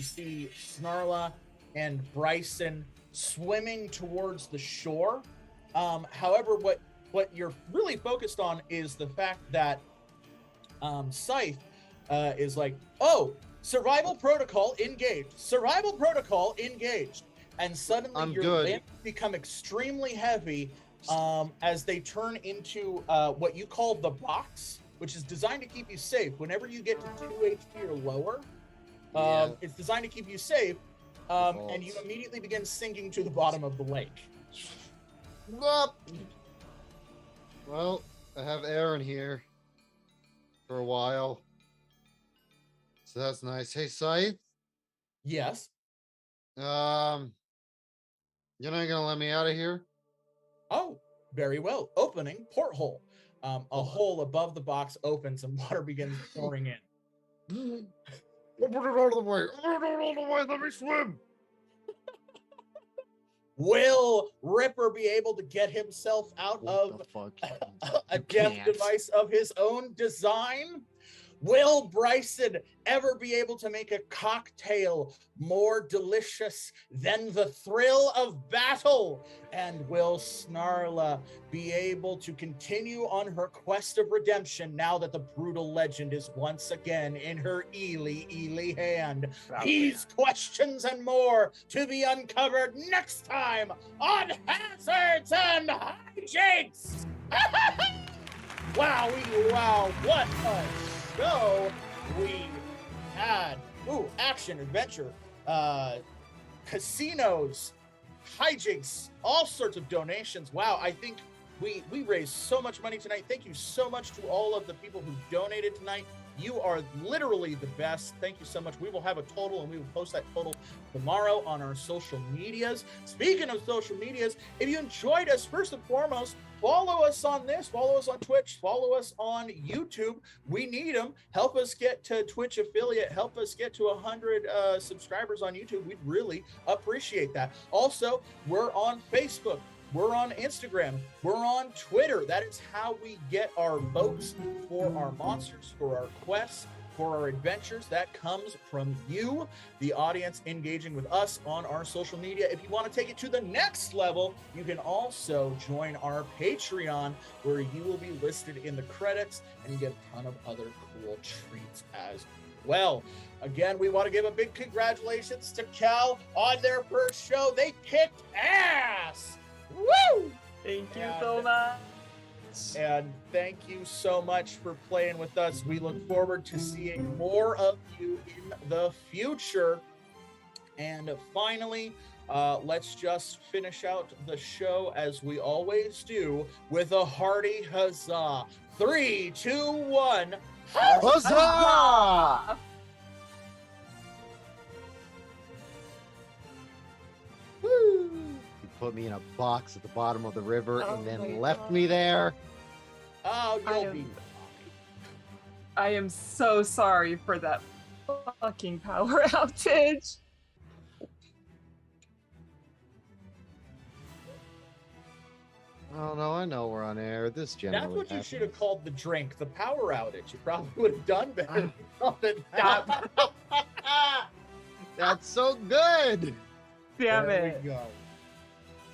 see Snarla and Bricen swimming towards the shore. However, what you're really focused on is the fact that Scythe is like, oh, survival protocol engaged. Survival protocol engaged. And suddenly your lamps become extremely heavy as they turn into what you call the box, which is designed to keep you safe. Whenever you get to 2 HP or lower, it's designed to keep you safe, and you immediately begin sinking to the bottom of the lake. Well, I have air in here for a while, so that's nice. Hey, Scythe? Yes? You're not gonna let me out of here? Oh, very well. Opening porthole. A hole above the box opens and water begins pouring in. Open it out of the way. Open it out of the way. Let me swim. Will Ripper be able to get himself out of a death device of his own design? Will Bricen ever be able to make a cocktail more delicious than the thrill of battle? And will Snarla be able to continue on her quest of redemption now that the brutal legend is once again in her Ely hand? These questions and more to be uncovered next time on Hazards and Hijinks! Wow, what a show we had. Ooh, action, adventure, casinos, hijinks, all sorts of donations. Wow, I think we raised so much money tonight. Thank you so much to all of the people who donated tonight. You are literally the best. Thank you so much. We will have a total, and we will post that total tomorrow on our social medias. Speaking of social medias, if you enjoyed us, first and foremost, follow us on this, follow us on Twitch, follow us on YouTube. We need them. Help us get to Twitch affiliate. Help us get to 100 subscribers on YouTube. We'd really appreciate that. Also, we're on Facebook. We're on Instagram. We're on Twitter. That is how we get our votes for our monsters, for our quests, for our adventures. That comes from you, the audience, engaging with us on our social media. If you want to take it to the next level, you can also join our Patreon, where you will be listed in the credits and you get a ton of other cool treats as well. Again, we want to give a big congratulations to Cal on their first show. They kicked ass. Woo! Thank you so much. And thank you so much for playing with us. We look forward to seeing more of you in the future. And finally, let's just finish out the show as we always do with a hearty huzzah. 3, 2, 1. Huzzah! Woo! Put me in a box at the bottom of the river Oh and my then left God. me there. Oh, you'll be. I am so sorry for that fucking power outage. Oh no, I know we're on air. This generally That's what you happens. should have called the drink, the power outage. You probably would have done better. than Stop. That's so good. Damn There it. we go.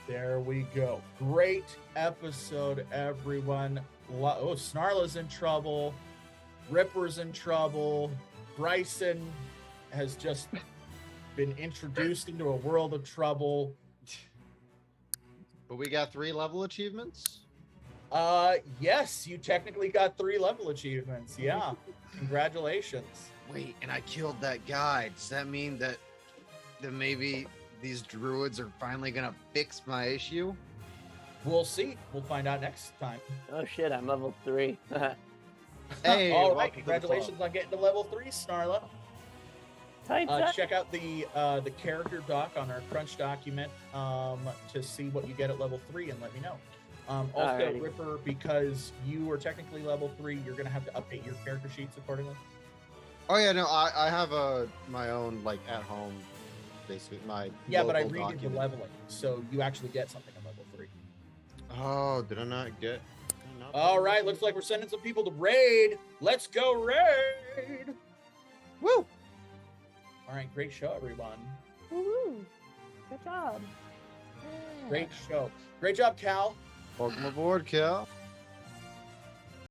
There we go. Great episode, everyone. Oh, Snarla's in trouble. Ripper's in trouble. Bricen has just been introduced into a world of trouble. But we got 3 level achievements. Yes, you technically got 3 level achievements. Yeah. Congratulations. Wait, and I killed that guy. Does that mean that maybe these druids are finally gonna fix my issue? We'll see. We'll find out next time. Oh shit, I'm level 3. Hey, all welcome right. to the Congratulations on getting to level 3, Snarla. Tight, tight. Check out the character doc on our crunch document to see what you get at level 3 and let me know. Also, Alrighty. Ripper, because you are technically level 3, you're gonna have to update your character sheets accordingly. Oh yeah, no, I have my own like at home, basically my. Yeah, but I local redid the document. leveling, so you actually get something at level 3. Oh, did I not get? All right, looks like we're sending some people to raid. Let's go raid! Woo! All right, great show, everyone. Woo-hoo. Good job. Great show. Great job, Cal. Welcome aboard, Cal.